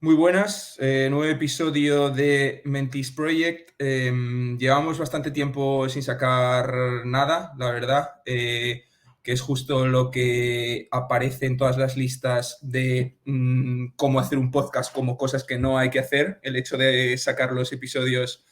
Muy buenas, nuevo episodio de Mentis Project. Llevamos bastante tiempo sin sacar nada, la verdad, que es justo lo que aparece en todas las listas de cómo hacer un podcast como cosas que no hay que hacer, el hecho de sacar los episodios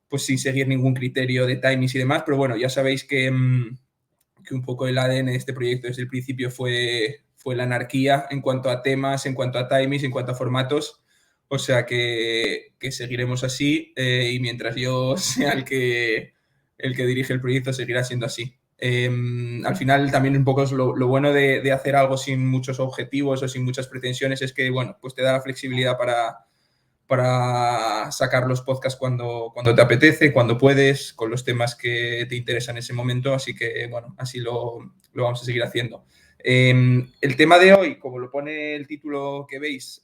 pues sin seguir ningún criterio de timings y demás, pero bueno, ya sabéis que un poco el ADN de este proyecto desde el principio fue la anarquía en cuanto a temas, en cuanto a timings, en cuanto a formatos. O sea que seguiremos así y mientras yo sea el que dirige el proyecto, seguirá siendo así. Al final también un poco es lo bueno de hacer algo sin muchos objetivos o sin muchas pretensiones es que, bueno, pues te da la flexibilidad para sacar los podcasts cuando te apetece, cuando puedes, con los temas que te interesan en ese momento. Así que, bueno, así lo vamos a seguir haciendo. El tema de hoy, como lo pone el título que veis,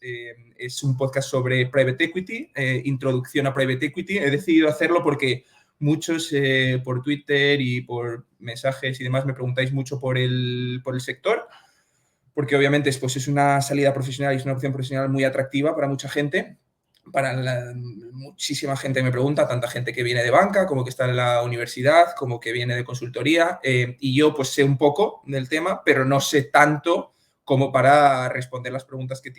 es un podcast sobre Private Equity, introducción a Private Equity. He decidido hacerlo porque muchos por Twitter y por mensajes y demás me preguntáis mucho por el sector, porque obviamente pues, es una salida profesional y es una opción profesional muy atractiva para mucha gente. Muchísima gente me pregunta, tanta gente que viene de banca, como que está en la universidad, como que viene de consultoría, y yo pues sé un poco del tema, pero no sé tanto como para responder las preguntas que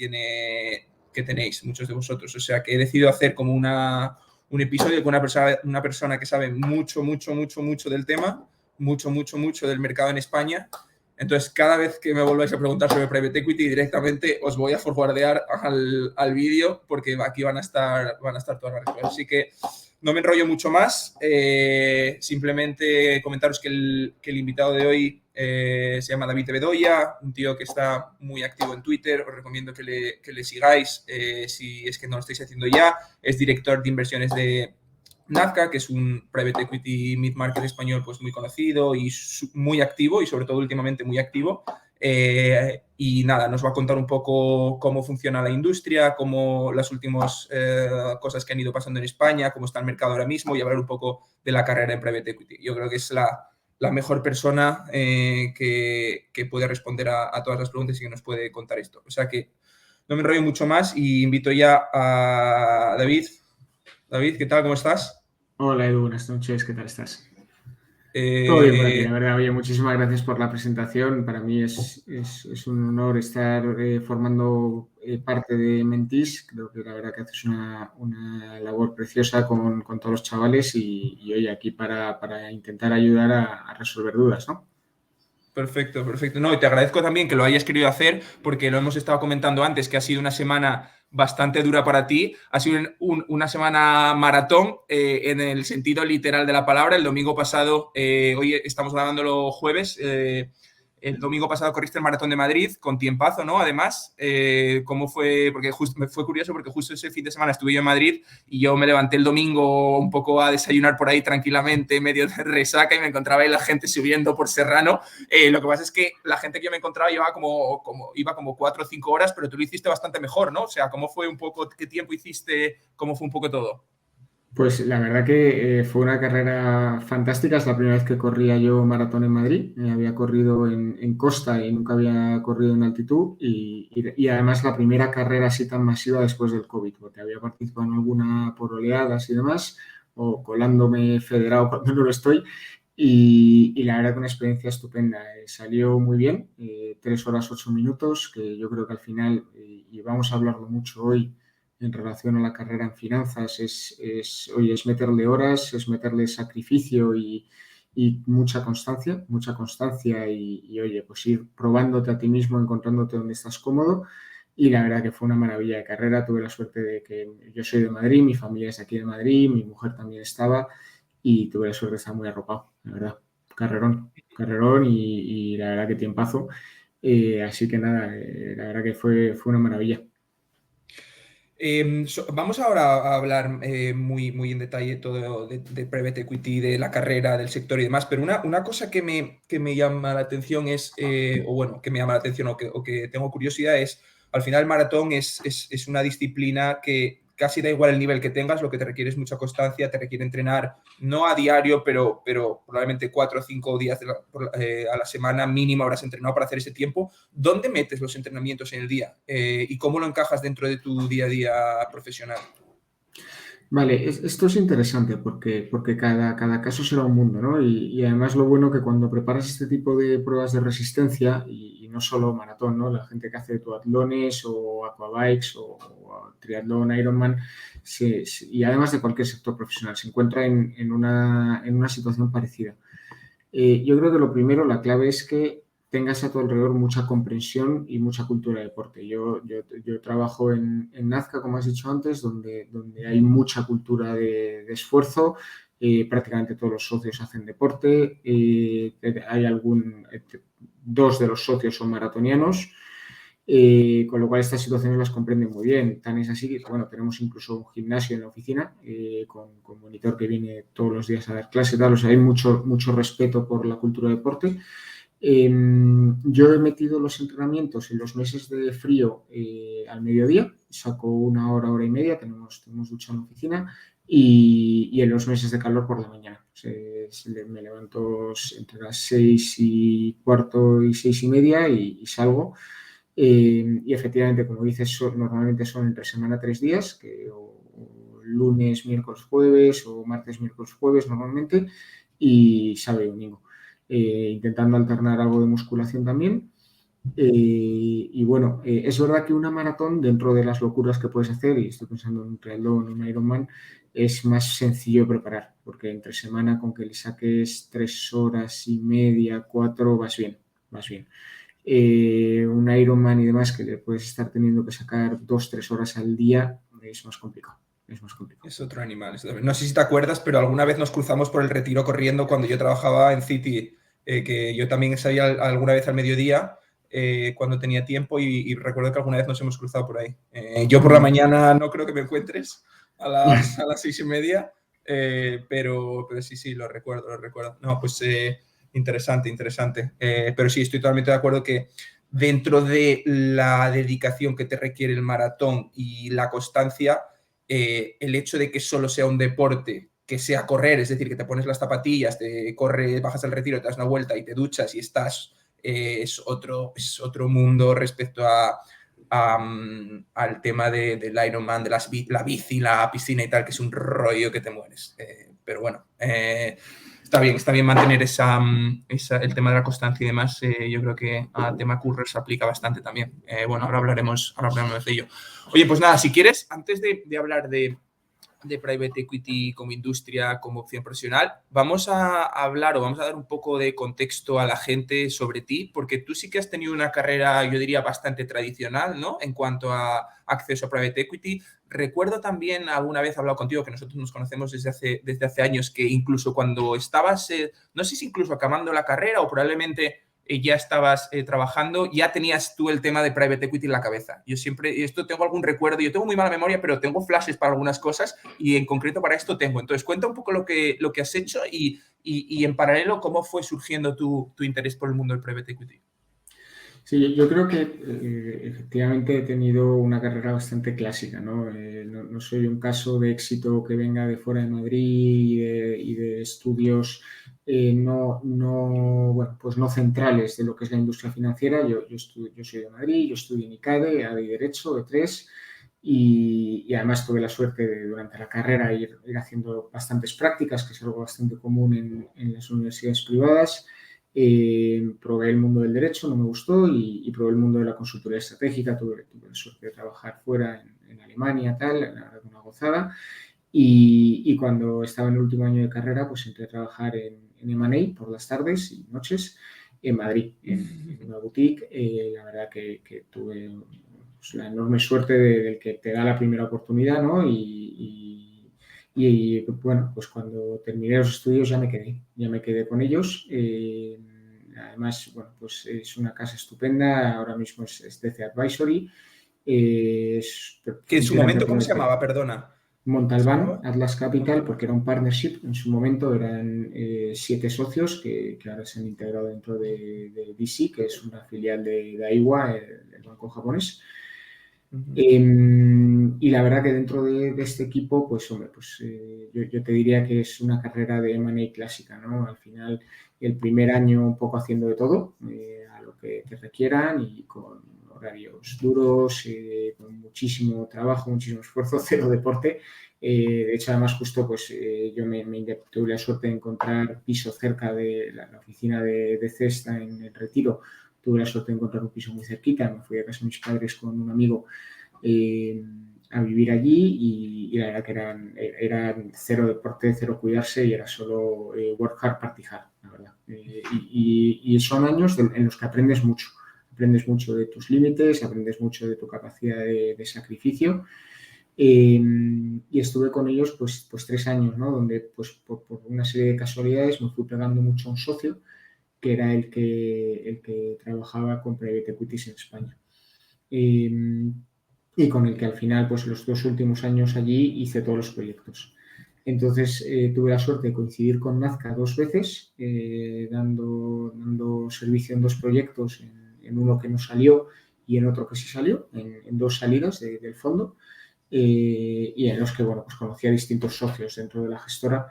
tenéis muchos de vosotros. O sea que he decidido hacer como un episodio con una persona que sabe mucho, mucho, mucho, mucho del tema, mucho, mucho, mucho del mercado en España. Entonces, cada vez que me volváis a preguntar sobre Private Equity, directamente os voy a forwardear al vídeo porque aquí van a estar todas las respuestas. Así que no me enrollo mucho más. Simplemente comentaros que el invitado de hoy se llama David Bedoya, un tío que está muy activo en Twitter. Os recomiendo que le sigáis si es que no lo estáis haciendo ya. Es director de inversiones de Nazca, que es un private equity mid-market español pues muy conocido y muy activo, y sobre todo últimamente muy activo. Y nada, nos va a contar un poco cómo funciona la industria, cómo las últimas cosas que han ido pasando en España, cómo está el mercado ahora mismo, y hablar un poco de la carrera en private equity. Yo creo que es la mejor persona que puede responder a todas las preguntas y que nos puede contar esto. O sea que no me enrollo mucho más y invito ya a David. David, ¿qué tal? ¿Cómo estás? Hola Edu, buenas noches, ¿qué tal estás? Todo bien por aquí, Eh, la verdad. Oye, muchísimas gracias por la presentación. Para mí es un honor estar formando parte de Mentis. Creo que la verdad que haces una labor preciosa con todos los chavales y hoy aquí para intentar ayudar a resolver dudas, ¿no? Perfecto, perfecto. No, y te agradezco también que lo hayas querido hacer, porque lo hemos estado comentando antes, que ha sido una semana bastante dura para ti. Ha sido una semana maratón en el sentido literal de la palabra. El domingo pasado, hoy estamos grabándolo jueves, el domingo pasado corriste el Maratón de Madrid con tiempazo, ¿no? Además, ¿cómo fue? Porque me fue curioso porque justo ese fin de semana estuve yo en Madrid y yo me levanté el domingo un poco a desayunar por ahí tranquilamente, medio de resaca, y me encontraba ahí la gente subiendo por Serrano. Lo que pasa es que la gente que yo me encontraba iba como 4 o 5 horas, pero tú lo hiciste bastante mejor, ¿no? O sea, ¿cómo fue un poco, qué tiempo hiciste, cómo fue un poco todo? Pues la verdad que fue una carrera fantástica. Es la primera vez que corría yo maratón en Madrid. Había corrido en costa y nunca había corrido en altitud. Y además la primera carrera así tan masiva después del COVID, porque había participado en alguna por oleadas y demás, o colándome federado cuando no lo estoy. Y la verdad que una experiencia estupenda. Salió muy bien, 3 horas 8 minutos, que yo creo que al final, y vamos a hablarlo mucho hoy, en relación a la carrera en finanzas oye, es meterle horas, es meterle sacrificio y mucha constancia oye, pues ir probándote a ti mismo, encontrándote donde estás cómodo. Y la verdad que fue una maravilla de carrera. Tuve la suerte de que yo soy de Madrid, mi familia es aquí de Madrid, mi mujer también estaba y tuve la suerte de estar muy arropado, la verdad. Carrerón, carrerón y la verdad que tiempazo. Así que nada, la verdad que fue una maravilla. Vamos ahora a hablar muy, muy en detalle todo de private equity, de la carrera, del sector y demás, pero una cosa que me llama la atención es, o bueno, que me llama la atención o que tengo curiosidad es, al final el maratón es una disciplina casi da igual el nivel que tengas, lo que te requiere es mucha constancia, te requiere entrenar no a diario, pero probablemente 4 o 5 días a la semana mínimo habrás entrenado para hacer ese tiempo. ¿Dónde metes los entrenamientos en el día? ¿Y cómo lo encajas dentro de tu día a día profesional? Vale, esto es interesante porque cada caso será un mundo, ¿no? Y además lo bueno que cuando preparas este tipo de pruebas de resistencia, y no solo maratón, ¿no? La gente que hace duatlones o aquabikes o triatlón, Ironman, y además de cualquier sector profesional, se encuentra en una situación parecida. Yo creo que lo primero, la clave es que tengas a tu alrededor mucha comprensión y mucha cultura de deporte. Yo trabajo en Nazca, como has dicho antes, donde hay mucha cultura de esfuerzo. Prácticamente todos los socios hacen deporte. Hay dos de los socios son maratonianos. Con lo cual estas situaciones las comprenden muy bien. Tan es así que, bueno, tenemos incluso un gimnasio en la oficina con monitor que viene todos los días a dar clase, tal. O sea, hay mucho respeto por la cultura de deporte. Yo he metido los entrenamientos en los meses de frío al mediodía, saco una hora, hora y media, tenemos ducha en la oficina, y en los meses de calor por la mañana. Me levanto entre las 6:15 y 6:30 y salgo. Y efectivamente, como dices, normalmente son entre semana 3 días, o lunes, miércoles, jueves, o martes, miércoles, jueves normalmente, y sábado y domingo. Intentando alternar algo de musculación también. Y bueno, es verdad que una maratón, dentro de las locuras que puedes hacer, y estoy pensando en un triatlón, un Ironman, es más sencillo de preparar, porque entre semana con que le saques 3 horas y media, 4, vas bien, vas bien. Un Ironman y demás que le puedes estar teniendo que sacar 2, 3 horas al día es más complicado. Es más complicado. Es otro animal. No sé si te acuerdas, pero alguna vez nos cruzamos por el Retiro corriendo cuando yo trabajaba en City, que yo también salía alguna vez al mediodía cuando tenía tiempo y recuerdo que alguna vez nos hemos cruzado por ahí. Yo por la mañana no creo que me encuentres a las 6:30, pero sí, lo recuerdo. No, pues interesante. Pero sí, estoy totalmente de acuerdo que dentro de la dedicación que te requiere el maratón y la constancia, el hecho de que solo sea un deporte, que sea correr, es decir, que te pones las zapatillas, te corres, bajas al Retiro, te das una vuelta y te duchas y estás, es otro mundo respecto al tema del Ironman, de la bici, la piscina y tal, que es un rollo que te mueres. Pero bueno, está bien mantener el tema de la constancia y demás. Yo creo que a tema currer se aplica bastante también. Bueno, ahora hablaremos de ello. Oye, pues nada, si quieres, antes de hablar de private equity como industria, como opción profesional, vamos a hablar o vamos a dar un poco de contexto a la gente sobre ti, porque tú sí que has tenido una carrera, yo diría, bastante tradicional, ¿no? En cuanto a acceso a private equity. Recuerdo también, alguna vez he hablado contigo, que nosotros nos conocemos desde hace años, que incluso cuando estabas, no sé si incluso acabando la carrera o probablemente ya estabas trabajando, ya tenías tú el tema de private equity en la cabeza. Yo siempre, esto tengo algún recuerdo, yo tengo muy mala memoria, pero tengo flashes para algunas cosas y en concreto para esto tengo. Entonces, cuenta un poco lo que has hecho y en paralelo, cómo fue surgiendo tu interés por el mundo del private equity. Sí, yo creo que efectivamente he tenido una carrera bastante clásica, ¿no? No soy un caso de éxito que venga de fuera de Madrid y de estudios bueno, pues no centrales de lo que es la industria financiera. Yo soy de Madrid, yo estudié en ICADE, ADE y Derecho, E3, y además tuve la suerte de durante la carrera ir haciendo bastantes prácticas, que es algo bastante común en las universidades privadas. Probé el mundo del derecho, no me gustó, y probé el mundo de la consultoría estratégica. Tuve la suerte de trabajar fuera en Alemania, tal, la verdad, una gozada. Y cuando estaba en el último año de carrera, pues entré a trabajar en M&A por las tardes y noches en Madrid, en una boutique. La verdad que tuve pues, la enorme suerte del que te da la primera oportunidad, ¿no? Y bueno, pues cuando terminé los estudios ya me quedé con ellos. Además, bueno, pues es una casa estupenda, ahora mismo es DC Advisory. Que en su Funciona momento, ¿cómo se llamaba? Perdona. ¿Se Montalbán, llamaba? Atlas Capital, porque era un partnership. En su momento eran 7 socios que ahora se han integrado dentro de DC, que es una filial de Daiwa, el banco japonés. Y la verdad que dentro de este equipo, pues hombre, pues yo te diría que es una carrera de M&A clásica, ¿no? Al final, el primer año un poco haciendo de todo, a lo que te requieran y con horarios duros, con muchísimo trabajo, muchísimo esfuerzo, cero deporte. De hecho, además, justo pues yo tuve la suerte de encontrar piso cerca de la oficina de Cesta en el Retiro. Tuve la suerte de encontrar un piso muy cerquita. Me fui a casa de mis padres con un amigo eh, a vivir allí y la verdad que eran cero deporte, cero cuidarse y era solo work hard, party hard, la verdad. Y son años en los que aprendes mucho de tus límites, aprendes mucho de tu capacidad de sacrificio. Y estuve con ellos pues 3 años, ¿no? Donde pues por una serie de casualidades me fui pegando mucho a un socio que era el que trabajaba con Private Equities en España. Y con el que al final, pues los 2 últimos años allí hice todos los proyectos. Entonces tuve la suerte de coincidir con Nazca 2 veces, dando servicio en 2 proyectos, en uno que no salió y en otro que sí salió, en 2 salidas del fondo, y en los que bueno, pues conocí a distintos socios dentro de la gestora.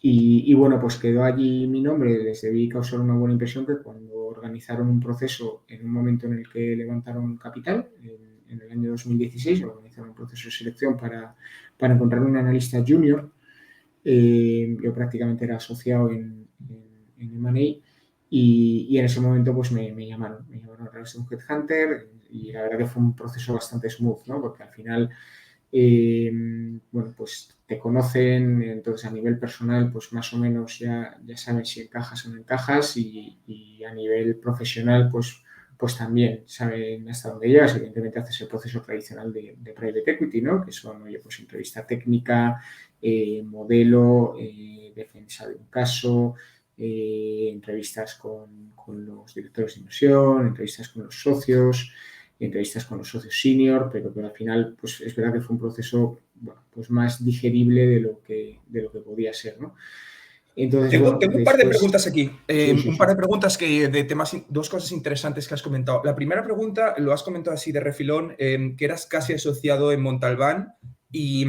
Y bueno, pues quedó allí mi nombre, les debí causar una buena impresión que cuando organizaron un proceso en un momento en el que levantaron capital, en el año 2016, organizaron un proceso de selección para encontrar un analista junior. Yo prácticamente era asociado en M&A y en ese momento pues me llamaron a través de un headhunter y la verdad que fue un proceso bastante smooth, ¿no? Porque al final bueno, pues te conocen, entonces a nivel personal, pues más o menos ya saben si encajas o no encajas y a nivel profesional, pues también saben hasta dónde llegas. Evidentemente haces el proceso tradicional de Private Equity, ¿no? Que son, oye, pues entrevista técnica, modelo, defensa de un caso, entrevistas con los directores de inversión, entrevistas con los socios, entrevistas con los socios senior, pero al final pues es verdad que fue un proceso bueno, pues más digerible de lo que podía ser, ¿no? Entonces, Tengo, bueno, tengo un par de después... preguntas aquí, Sí, sí, un par sí. de preguntas de temas, dos cosas interesantes que has comentado. La primera pregunta, lo has comentado así de refilón, que eras casi asociado en Montalbán y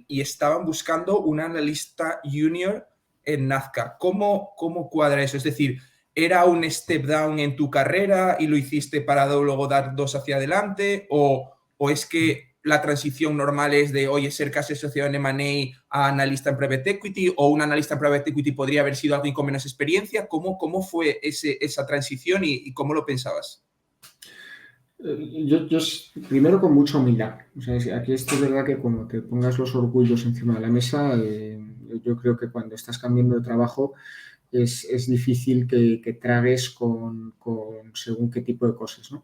estaban buscando un analista junior en Nazca. ¿Cómo cuadra eso? Es decir, ¿era un step down en tu carrera y lo hiciste para luego dar dos hacia adelante? ¿O es que la transición normal es de, oye, ser casi asociado en M&A a analista en Private Equity, o un analista en Private Equity podría haber sido alguien con menos experiencia? ¿Cómo fue esa transición y cómo lo pensabas? Yo primero con mucha humildad. O sea, aquí esto es verdad que cuando te pongas los orgullos encima de la mesa, yo creo que cuando estás cambiando de trabajo es difícil que tragues con según qué tipo de cosas, ¿no?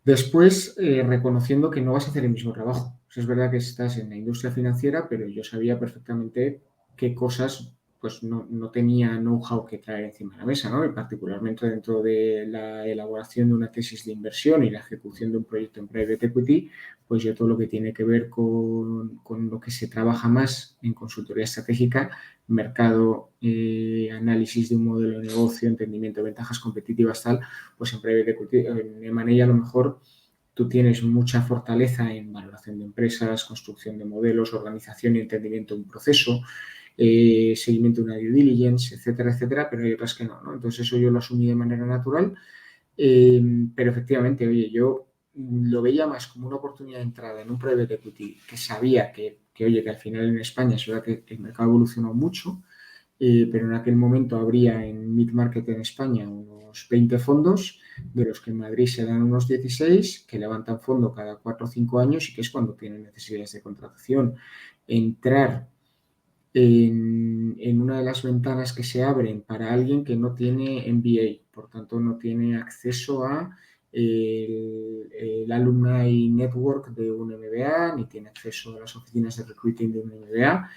Después, reconociendo que no vas a hacer el mismo trabajo. O sea, es verdad que estás en la industria financiera, pero yo sabía perfectamente qué cosas pues no tenía know-how que traer encima de la mesa, ¿no? Y particularmente dentro de la elaboración de una tesis de inversión y la ejecución de un proyecto en private equity, pues yo todo lo que tiene que ver con lo que se trabaja más en consultoría estratégica, mercado, análisis de un modelo de negocio, entendimiento de ventajas competitivas, tal, pues en private equity, en M&A a lo mejor tú tienes mucha fortaleza en valoración de empresas, construcción de modelos, organización y entendimiento de un proceso, seguimiento de una due diligence, etcétera, etcétera, pero hay otras que no, ¿no? Entonces eso yo lo asumí de manera natural, pero efectivamente, oye, yo lo veía más como una oportunidad de entrada en un private equity que sabía oye, que al final en España es verdad que el mercado evolucionó mucho, pero en aquel momento habría en mid-market en España unos 20 fondos, de los que en Madrid se dan unos 16, que levantan fondo cada 4 o 5 años y que es cuando tienen necesidades de contratación. Entrar en una de las ventanas que se abren para alguien que no tiene MBA, por tanto no tiene acceso a el Alumni Network de un MBA, ni tiene acceso a las oficinas de recruiting de un MBA,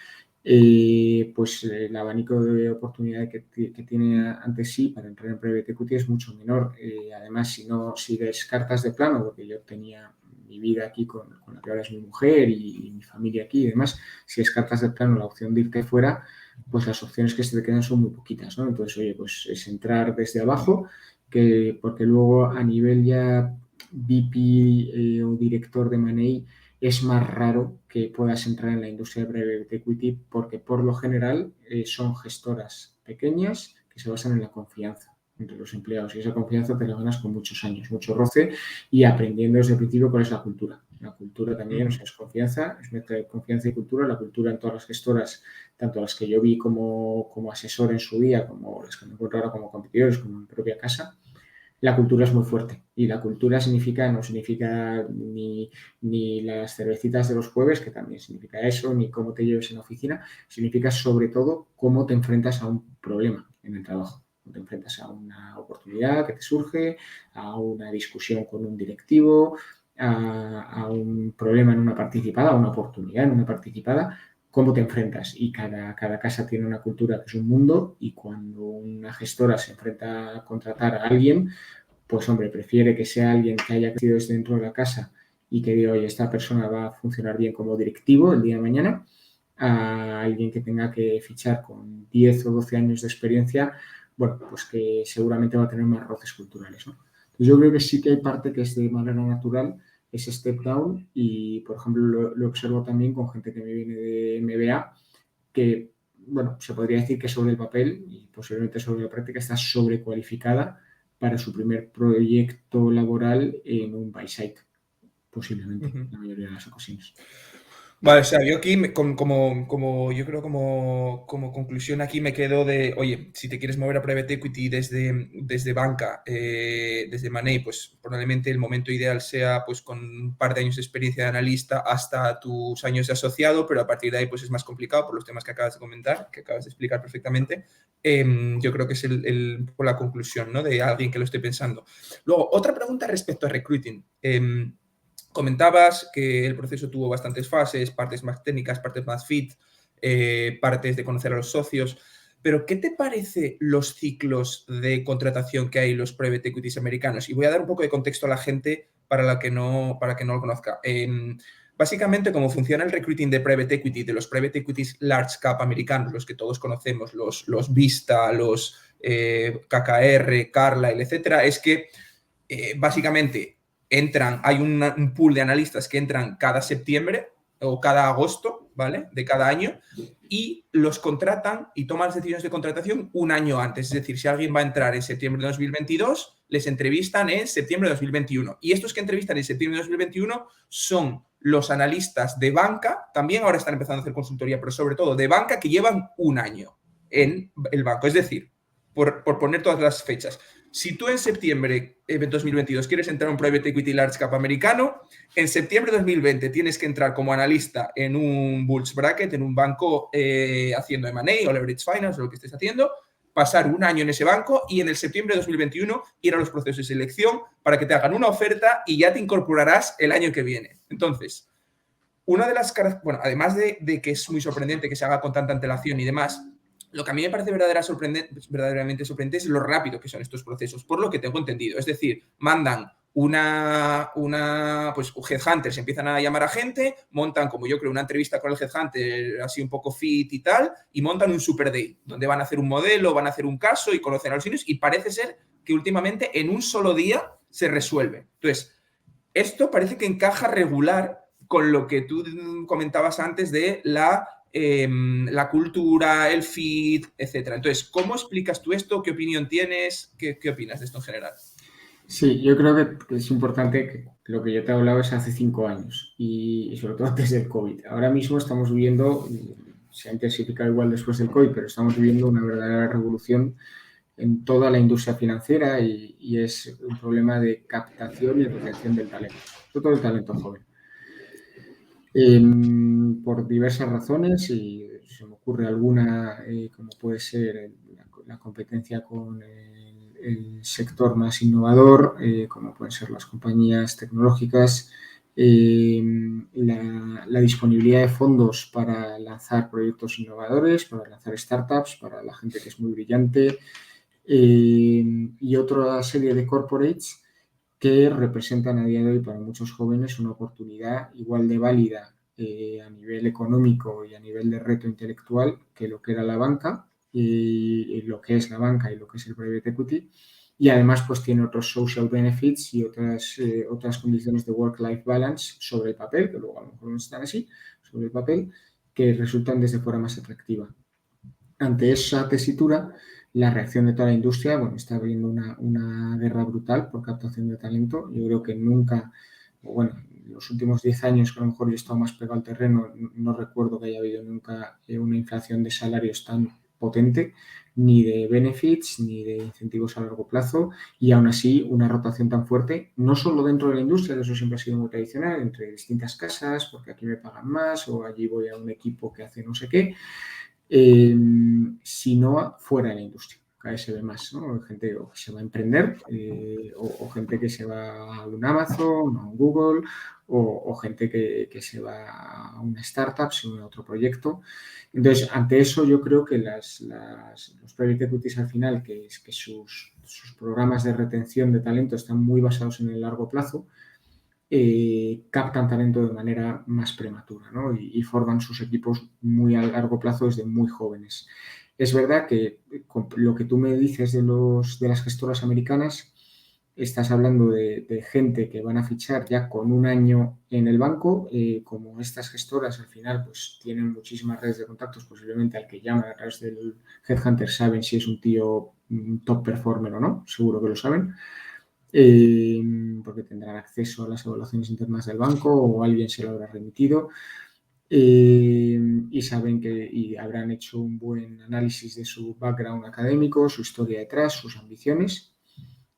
pues el abanico de oportunidad que tiene ante sí para entrar en Private Equity es mucho menor. Además, si descartas de plano, porque yo tenía mi vida aquí con la que ahora es mi mujer y mi familia aquí y demás, si descartas de plano la opción de irte fuera, pues las opciones que se te quedan son muy poquitas, ¿no? Entonces, oye, pues es entrar desde abajo, porque luego a nivel ya VP o director de Money, es más raro que puedas entrar en la industria de private equity porque por lo general son gestoras pequeñas que se basan en la confianza entre los empleados y esa confianza te la ganas con muchos años, mucho roce y aprendiendo desde el principio cuál es la cultura. La cultura también, o sea, es confianza, es mezcla de confianza y cultura. La cultura en todas las gestoras, tanto las que yo vi como asesor en su día, como las que me encuentro ahora como competidores, como en mi propia casa, la cultura es muy fuerte y la cultura no significa ni las cervecitas de los jueves, que también significa eso, ni cómo te lleves en la oficina, significa sobre todo cómo te enfrentas a un problema en el trabajo. Cómo te enfrentas a una oportunidad que te surge, a una discusión con un directivo, a un problema en una participada, a una oportunidad en una participada, cómo te enfrentas. Y cada casa tiene una cultura que es un mundo y cuando una gestora se enfrenta a contratar a alguien, pues hombre, prefiere que sea alguien que haya crecido desde dentro de la casa y que diga, oye, esta persona va a funcionar bien como directivo el día de mañana, a alguien que tenga que fichar con 10 o 12 años de experiencia, bueno, pues que seguramente va a tener más roces culturales, ¿no? Entonces yo creo que sí que hay parte que es de manera natural ese step down y, por ejemplo, lo observo también con gente que me viene de MBA, que, bueno, se podría decir que sobre el papel y posiblemente sobre la práctica está sobrecualificada para su primer proyecto laboral en un buy side, posiblemente, en la mayoría de las ocasiones. Vale, o sea, yo aquí, yo creo como conclusión aquí me quedo de, oye, si te quieres mover a private equity desde banca, desde Money, pues probablemente el momento ideal sea pues con un par de años de experiencia de analista hasta tus años de asociado, pero a partir de ahí pues es más complicado por los temas que acabas de comentar, que acabas de explicar perfectamente. Yo creo que es por la conclusión, ¿no? De alguien que lo esté pensando. Luego, otra pregunta respecto a recruiting. Comentabas que el proceso tuvo bastantes fases, partes más técnicas, partes más fit, partes de conocer a los socios, pero ¿qué te parece los ciclos de contratación que hay en los private equities americanos? Y voy a dar un poco de contexto a la gente para que no lo conozca. Básicamente, cómo funciona el recruiting de private equity, de los private equities large cap americanos, los que todos conocemos, los Vista, los KKR, Carlyle, etcétera, es que básicamente hay un pool de analistas que entran cada septiembre o cada agosto, ¿vale? De cada año y los contratan y toman las decisiones de contratación un año antes. Es decir, si alguien va a entrar en septiembre de 2022, les entrevistan en septiembre de 2021. Y estos que entrevistan en septiembre de 2021 son los analistas de banca, también ahora están empezando a hacer consultoría, pero sobre todo de banca que llevan un año en el banco. Es decir, por poner todas las fechas, si tú en septiembre de 2022 quieres entrar a un private equity large cap americano, en septiembre de 2020 tienes que entrar como analista en un bulge bracket, en un banco haciendo M&A o leverage finance o lo que estés haciendo, pasar un año en ese banco y en el septiembre de 2021 ir a los procesos de selección para que te hagan una oferta y ya te incorporarás el año que viene. Entonces, una de las caras, bueno, además de que es muy sorprendente que se haga con tanta antelación y demás, lo que a mí me parece verdaderamente sorprendente es lo rápido que son estos procesos, por lo que tengo entendido. Es decir, mandan pues headhunters empiezan a llamar a gente, montan, como yo creo, una entrevista con el headhunter así un poco fit y tal, y montan un super day, donde van a hacer un modelo, van a hacer un caso y conocen a los seniors, y parece ser que últimamente en un solo día se resuelve. Entonces, esto parece que encaja regular con lo que tú comentabas antes de la cultura, el fit, etcétera. Entonces, ¿cómo explicas tú esto? ¿Qué opinión tienes? ¿Qué opinas de esto en general? Sí, yo creo que es importante que lo que yo te he hablado es hace 5 años y sobre todo antes del COVID. Ahora mismo estamos viviendo, se ha intensificado igual después del COVID, pero estamos viviendo una verdadera revolución en toda la industria financiera y es un problema de captación y retención del talento, sobre todo el talento joven. Por diversas razones y se me ocurre alguna, como puede ser la competencia con el sector más innovador, como pueden ser las compañías tecnológicas, la disponibilidad de fondos para lanzar proyectos innovadores, para lanzar startups, para la gente que es muy brillante y otra serie de corporates que representan a día de hoy para muchos jóvenes una oportunidad igual de válida a nivel económico y a nivel de reto intelectual que lo que era la banca y lo que es la banca y lo que es el private equity y además pues tiene otros social benefits y otras condiciones de work-life balance sobre el papel, que luego a lo mejor no están así, sobre el papel, que resultan desde fuera más atractiva. Ante esa tesitura, la reacción de toda la industria, bueno, está habiendo una guerra brutal por captación de talento. Yo creo que nunca, bueno, en los últimos 10 años, que a lo mejor yo he estado más pegado al terreno, no recuerdo que haya habido nunca una inflación de salarios tan potente, ni de benefits, ni de incentivos a largo plazo, y aún así una rotación tan fuerte, no solo dentro de la industria, que eso siempre ha sido muy tradicional, entre distintas casas, porque aquí me pagan más, o allí voy a un equipo que hace no sé qué, sino fuera de la industria. Cada vez se ve más, ¿no? Gente que se va a emprender o gente que se va a un Amazon, a un Google o gente que se va a una startup, se une a otro proyecto. Entonces, ante eso yo creo que los private equities al final, que sus programas de retención de talento están muy basados en el largo plazo, captan talento de manera más prematura, ¿no? Y forman sus equipos muy a largo plazo desde muy jóvenes. Es verdad que con lo que tú me dices de las gestoras americanas, estás hablando de gente que van a fichar ya con un año en el banco. Como estas gestoras al final pues tienen muchísimas redes de contactos, posiblemente al que llaman a través del Headhunter saben si es un tío top performer o no, seguro que lo saben, porque tendrán acceso a las evaluaciones internas del banco o alguien se lo habrá remitido, y saben y habrán hecho un buen análisis de su background académico, su historia detrás, sus ambiciones,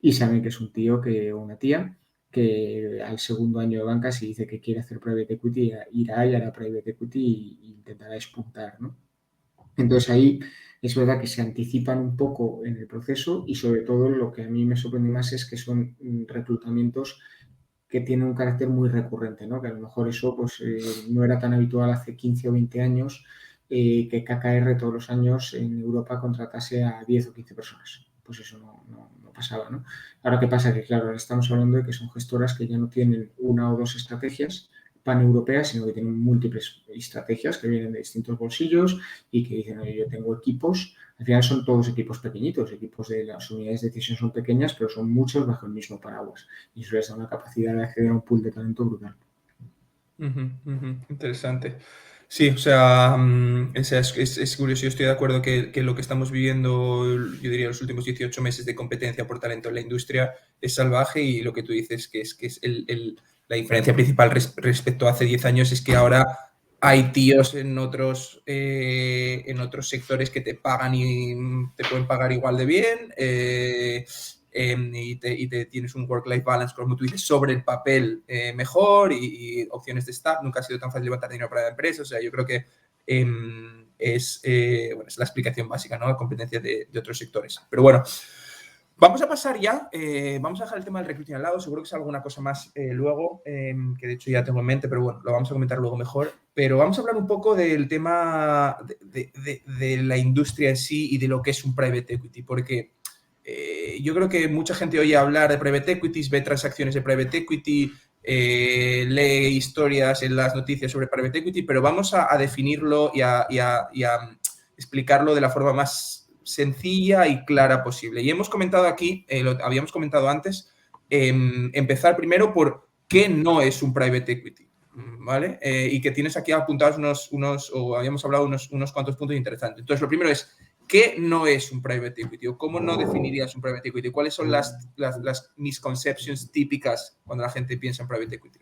y saben que es un tío o una tía que al segundo año de banca, si dice que quiere hacer private equity, irá y hará private equity e intentará despuntar, ¿no? Entonces ahí es verdad que se anticipan un poco en el proceso y sobre todo lo que a mí me sorprende más es que son reclutamientos que tienen un carácter muy recurrente, ¿no? Que a lo mejor eso pues, no era tan habitual hace 15 o 20 años, que KKR todos los años en Europa contratase a 10 o 15 personas. Pues eso no pasaba, ¿no? Ahora, ¿qué pasa? Que claro, ahora estamos hablando de que son gestoras que ya no tienen una o dos estrategias paneuropeas, sino que tienen múltiples estrategias que vienen de distintos bolsillos y que dicen, oye, yo tengo equipos, al final son todos equipos pequeñitos, equipos de las unidades de decisión son pequeñas, pero son muchos bajo el mismo paraguas y eso les da una capacidad de acceder a un pool de talento brutal. Interesante. Sí, o sea, es curioso. Yo estoy de acuerdo que lo que estamos viviendo, yo diría, los últimos 18 meses de competencia por talento en la industria es salvaje y lo que tú dices que es la diferencia principal respecto a hace 10 años es que ahora hay tíos en otros sectores que te pagan y te pueden pagar igual de bien, y tienes un work-life balance, como tú dices, sobre el papel mejor y opciones de staff. Nunca ha sido tan fácil levantar dinero para la empresa. O sea, yo creo que es la explicación básica, ¿no? La competencia de otros sectores. Pero bueno, vamos a pasar ya, vamos a dejar el tema del recruiting al lado, seguro que es alguna cosa más luego, que de hecho ya tengo en mente, pero bueno, lo vamos a comentar luego mejor. Pero vamos a hablar un poco del tema de la industria en sí y de lo que es un private equity, porque yo creo que mucha gente oye hablar de private equities, ve transacciones de private equity, lee historias en las noticias sobre private equity, pero vamos a definirlo y a explicarlo de la forma más sencilla y clara posible. Y hemos comentado aquí, lo habíamos comentado antes, empezar primero por qué no es un private equity, ¿vale? Y que tienes aquí apuntados o habíamos hablado unos cuantos puntos interesantes. Entonces, lo primero es, ¿qué no es un private equity? ¿O cómo no definirías un private equity? ¿Cuáles son las misconceptions típicas cuando la gente piensa en private equity?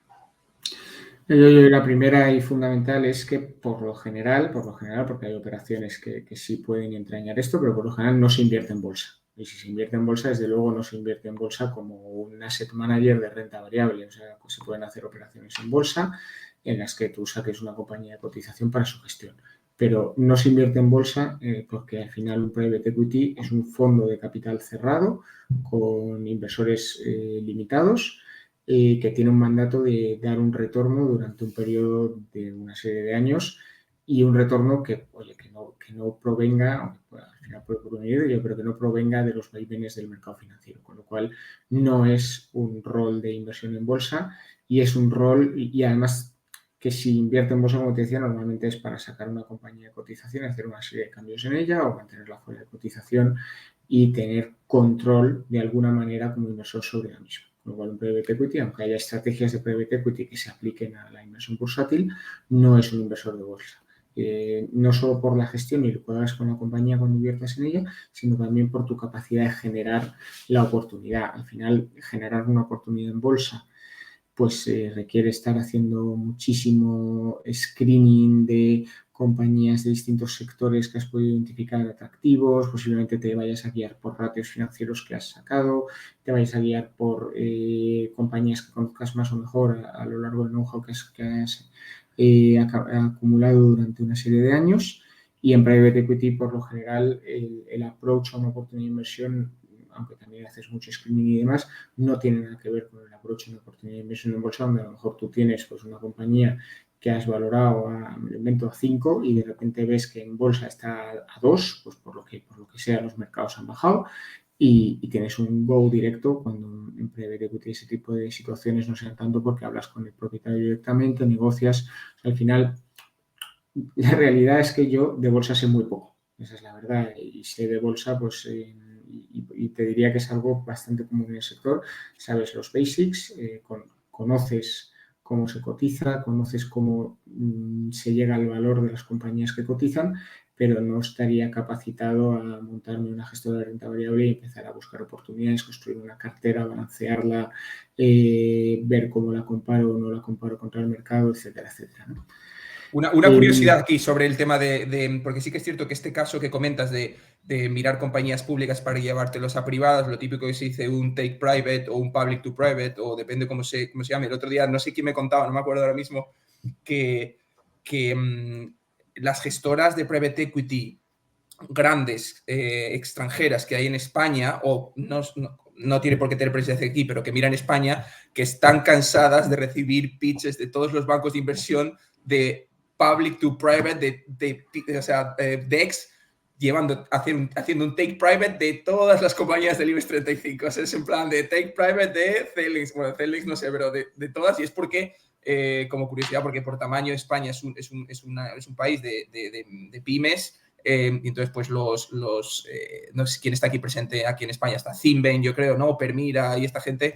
La primera y fundamental es que por lo general, porque hay operaciones que sí pueden entrañar esto, pero por lo general no se invierte en bolsa. Y si se invierte en bolsa, desde luego no se invierte en bolsa como un asset manager de renta variable. O sea, pues se pueden hacer operaciones en bolsa en las que tú saques una compañía de cotización para su gestión. Pero no se invierte en bolsa porque al final un private equity es un fondo de capital cerrado con inversores limitados, que tiene un mandato de dar un retorno durante un periodo de una serie de años y un retorno que no provenga, al final puede provenir, yo creo que no provenga de los vaivenes del mercado financiero, con lo cual no es un rol de inversión en bolsa y es un rol, y además que si invierte en bolsa, como te decía, normalmente es para sacar una compañía de cotización, hacer una serie de cambios en ella o mantenerla fuera de cotización y tener control de alguna manera como inversor sobre la misma. Con lo cual, un private equity, aunque haya estrategias de private equity que se apliquen a la inversión bursátil, no es un inversor de bolsa. No solo por la gestión y lo que hagas con la compañía cuando inviertas en ella, sino también por tu capacidad de generar la oportunidad. Al final, generar una oportunidad en bolsa pues requiere estar haciendo muchísimo screening de compañías de distintos sectores que has podido identificar atractivos, posiblemente te vayas a guiar por ratios financieros que has sacado, te vayas a guiar por compañías que conozcas más o mejor a lo largo del know-how que has acumulado durante una serie de años. Y en private equity, por lo general, el approach a una oportunidad de inversión, aunque también haces mucho screening y demás, no tiene nada que ver con el approach a una oportunidad de inversión en bolsa, donde a lo mejor tú tienes pues, una compañía que has valorado me lo invento, a 5 y de repente ves que en bolsa está a 2, pues por lo que sea los mercados han bajado y tienes un go directo cuando en private equity ese tipo de situaciones no sean tanto porque hablas con el propietario directamente, negocias. Al final, la realidad es que yo de bolsa sé muy poco, esa es la verdad, y sé de bolsa, pues, y te diría que es algo bastante común en el sector. Sabes los basics, conoces cómo se cotiza, conoces cómo se llega al valor de las compañías que cotizan, pero no estaría capacitado a montarme una gestora de renta variable y empezar a buscar oportunidades, construir una cartera, balancearla, ver cómo la comparo o no la comparo contra el mercado, etcétera, etcétera, ¿no? Una curiosidad aquí sobre el tema porque sí que es cierto que este caso que comentas de mirar compañías públicas para llevártelos a privadas, lo típico que se dice un take private o un public to private, o depende cómo se llame. El otro día, no sé quién me contaba, no me acuerdo ahora mismo, que las gestoras de private equity grandes extranjeras que hay en España, o no tiene por qué tener presencia aquí, pero que miran España, que están cansadas de recibir pitches de todos los bancos de inversión de public to private, o sea, DEX, haciendo un take private de todas las compañías del IBEX 35. O sea, es en plan de take private de Celix, bueno, Celix no sé, pero de todas, y es porque, como curiosidad, porque por tamaño España es un país de pymes. Y entonces, pues no sé quién está aquí presente aquí en España, está Zinben, yo creo, ¿no? Permira y esta gente,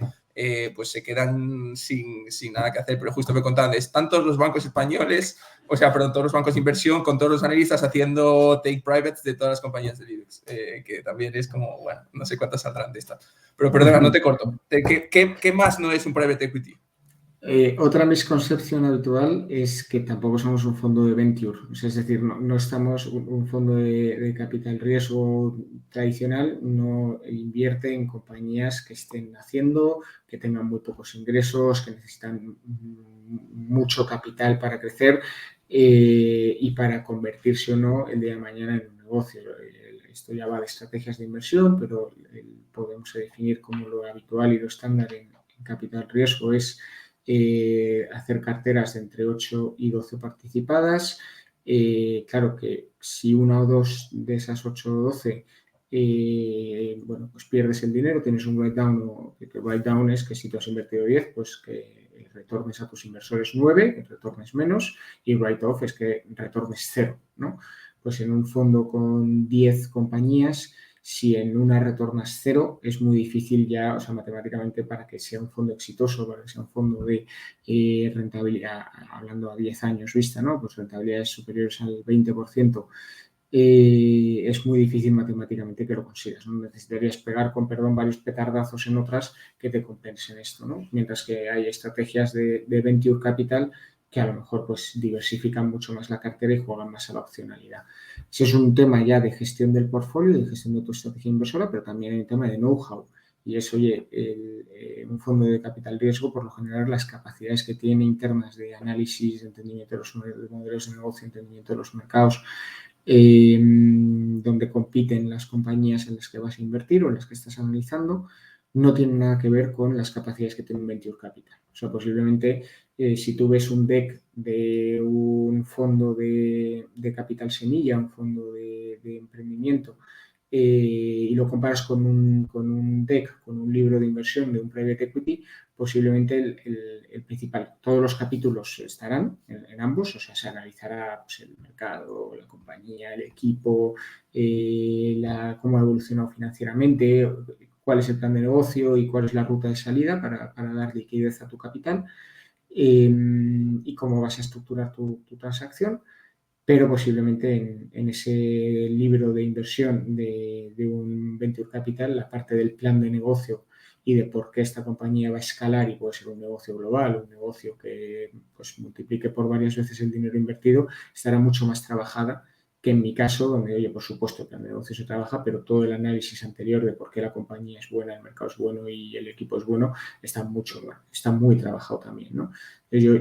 pues se quedan sin nada que hacer. Pero justo me contaban, están todos los bancos españoles, o sea, perdón, todos los bancos de inversión, con todos los analistas haciendo take privates de todas las compañías del IBEX, que también es como, bueno, no sé cuántas saldrán de esta. Pero perdona, no te corto. ¿Qué más no es un private equity? Otra misconcepción habitual es que tampoco somos un fondo de venture, o sea, es decir, no estamos un fondo de capital riesgo tradicional, no invierte en compañías que estén haciendo, que tengan muy pocos ingresos, que necesitan mucho capital para crecer y para convertirse o no el día de mañana en un negocio. Esto ya va de estrategias de inversión, pero podemos definir como lo habitual y lo estándar en capital riesgo es hacer carteras de entre 8 y 12 participadas. Claro que si una o dos de esas 8 o 12 bueno, pues pierdes el dinero, tienes un write-down, o que write-down es que si tú has invertido 10, pues que retornes a tus inversores 9, que retornes menos, y write-off es que retornes 0, ¿no? Pues en un fondo con 10 compañías, si en una retornas 0, es muy difícil ya, o sea, matemáticamente, para que sea un fondo exitoso, para que sea un fondo de rentabilidad, hablando a 10 años vista, ¿no? Pues rentabilidades superiores al 20%, es muy difícil matemáticamente que lo consigas, ¿no? Necesitarías pegar, con perdón, varios petardazos en otras que te compensen esto, ¿no? Mientras que hay estrategias de venture capital que a lo mejor pues diversifican mucho más la cartera y juegan más a la opcionalidad. Ese es un tema ya de gestión del portfolio, de gestión de tu estrategia inversora, pero también hay un tema de know-how. Y es, oye, un fondo de capital riesgo, por lo general, las capacidades que tiene internas de análisis, de entendimiento de los modelos de negocio, entendimiento de los mercados, donde compiten las compañías en las que vas a invertir o en las que estás analizando, no tienen nada que ver con las capacidades que tiene un venture capital. O sea, posiblemente si tú ves un deck de un fondo de capital semilla, un fondo de emprendimiento, y lo comparas con un deck, con un libro de inversión de un private equity, posiblemente el principal. Todos los capítulos estarán en ambos, o sea, se analizará pues, el mercado, la compañía, el equipo, cómo ha evolucionado financieramente, cuál es el plan de negocio y cuál es la ruta de salida para dar liquidez a tu capital, y cómo vas a estructurar tu transacción. Pero posiblemente en ese libro de inversión de un venture capital, la parte del plan de negocio y de por qué esta compañía va a escalar, y puede ser un negocio global, un negocio que pues, multiplique por varias veces el dinero invertido, estará mucho más trabajada que en mi caso, donde, oye, por supuesto, el plan de negocio se trabaja, pero todo el análisis anterior de por qué la compañía es buena, el mercado es bueno y el equipo es bueno, está muy trabajado también, ¿no? Yo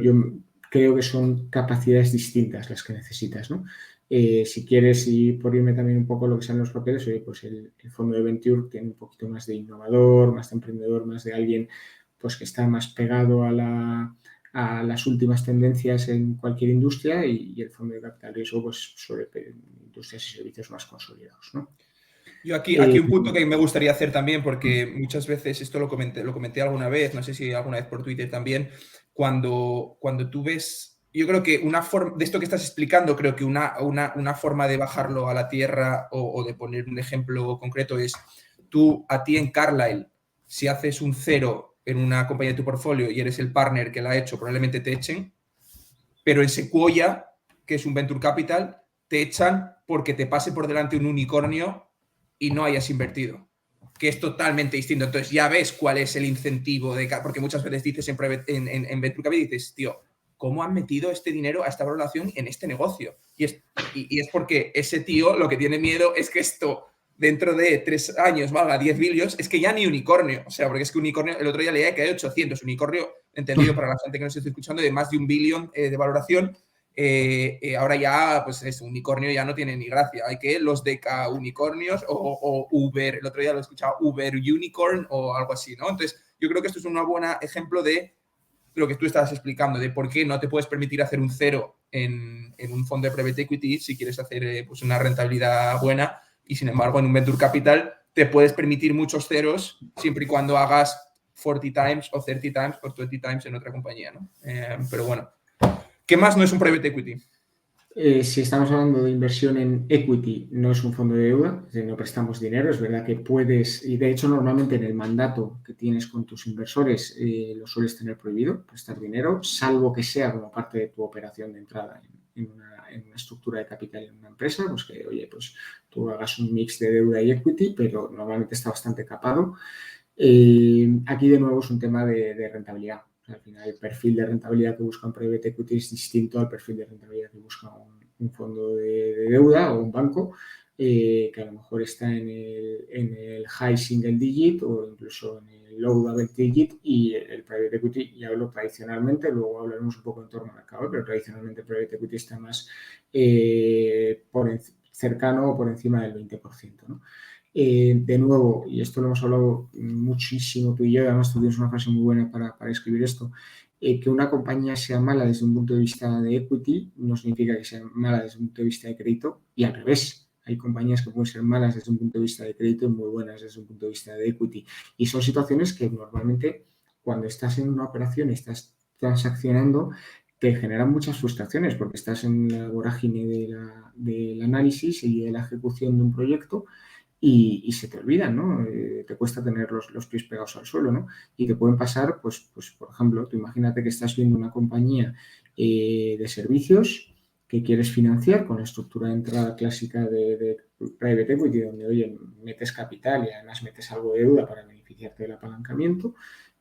creo que son capacidades distintas las que necesitas, ¿no? Si quieres, y por irme también un poco a lo que sean los papeles, oye, pues el fondo de Venture tiene un poquito más de innovador, más de emprendedor, más de alguien pues que está más pegado a las últimas tendencias en cualquier industria, y el fondo de capital riesgo pues sobre industrias y servicios más consolidados, ¿no? Yo aquí un punto que me gustaría hacer también, porque muchas veces esto lo comenté alguna vez, no sé si alguna vez por Twitter también, cuando tú ves, yo creo que una forma, de esto que estás explicando, creo que una forma de bajarlo a la tierra o de poner un ejemplo concreto es, a ti en Carlyle, si haces un cero en una compañía de tu portfolio y eres el partner que la ha hecho, probablemente te echen, pero en Sequoia, que es un venture capital, te echan porque te pase por delante un unicornio y no hayas invertido, que es totalmente distinto. Entonces ya ves cuál es el incentivo, porque muchas veces dices en Venture Capital, dices, tío, ¿cómo han metido este dinero a esta valoración en este negocio? Y es porque ese tío lo que tiene miedo es que esto dentro de 3 años valga 10 billions, es que ya ni unicornio. O sea, porque es que unicornio, el otro día leía que hay 800, unicornio, entendido para la gente que nos esté escuchando, de más de 1 billón de valoración. Ahora ya, pues es unicornio ya no tiene ni gracia. Hay que los deca unicornios o Uber, el otro día lo he escuchado, Uber Unicorn o algo así, ¿no? Entonces, yo creo que esto es un buen ejemplo de lo que tú estabas explicando, de por qué no te puedes permitir hacer un cero en un fondo de private equity si quieres hacer pues una rentabilidad buena, y sin embargo en un venture capital te puedes permitir muchos ceros siempre y cuando hagas 40 times o 30 times o 20 times en otra compañía, ¿no? Pero bueno, ¿qué más no es un private equity? Si estamos hablando de inversión en equity, no es un fondo de deuda, es decir, no prestamos dinero. Es verdad que puedes, y de hecho normalmente en el mandato que tienes con tus inversores lo sueles tener prohibido, prestar dinero, salvo que sea como parte de tu operación de entrada en una estructura de capital en una empresa, pues que, oye, pues tú hagas un mix de deuda y equity, pero normalmente está bastante capado. Aquí de nuevo es un tema de rentabilidad. Al final, el perfil de rentabilidad que busca un private equity es distinto al perfil de rentabilidad que busca un fondo de deuda o un banco, que a lo mejor está en el high single digit o incluso en el low double digit, y el private equity, y hablo tradicionalmente, luego hablaremos un poco en torno al mercado, pero tradicionalmente el private equity está más cercano o por encima del 20%, ¿no? De nuevo, y esto lo hemos hablado muchísimo tú y yo, además tú tienes una frase muy buena para escribir esto, que una compañía sea mala desde un punto de vista de equity no significa que sea mala desde un punto de vista de crédito, y al revés. Hay compañías que pueden ser malas desde un punto de vista de crédito y muy buenas desde un punto de vista de equity. Y son situaciones que normalmente, cuando estás en una operación y estás transaccionando, te generan muchas frustraciones porque estás en la vorágine del análisis y de la ejecución de un proyecto, y se te olvidan, ¿no? Te cuesta tener los pies pegados al suelo, ¿no? Y te pueden pasar, pues por ejemplo, tú imagínate que estás viendo una compañía de servicios que quieres financiar con la estructura de entrada clásica de private equity, donde, oye, metes capital y además metes algo de deuda para beneficiarte del apalancamiento,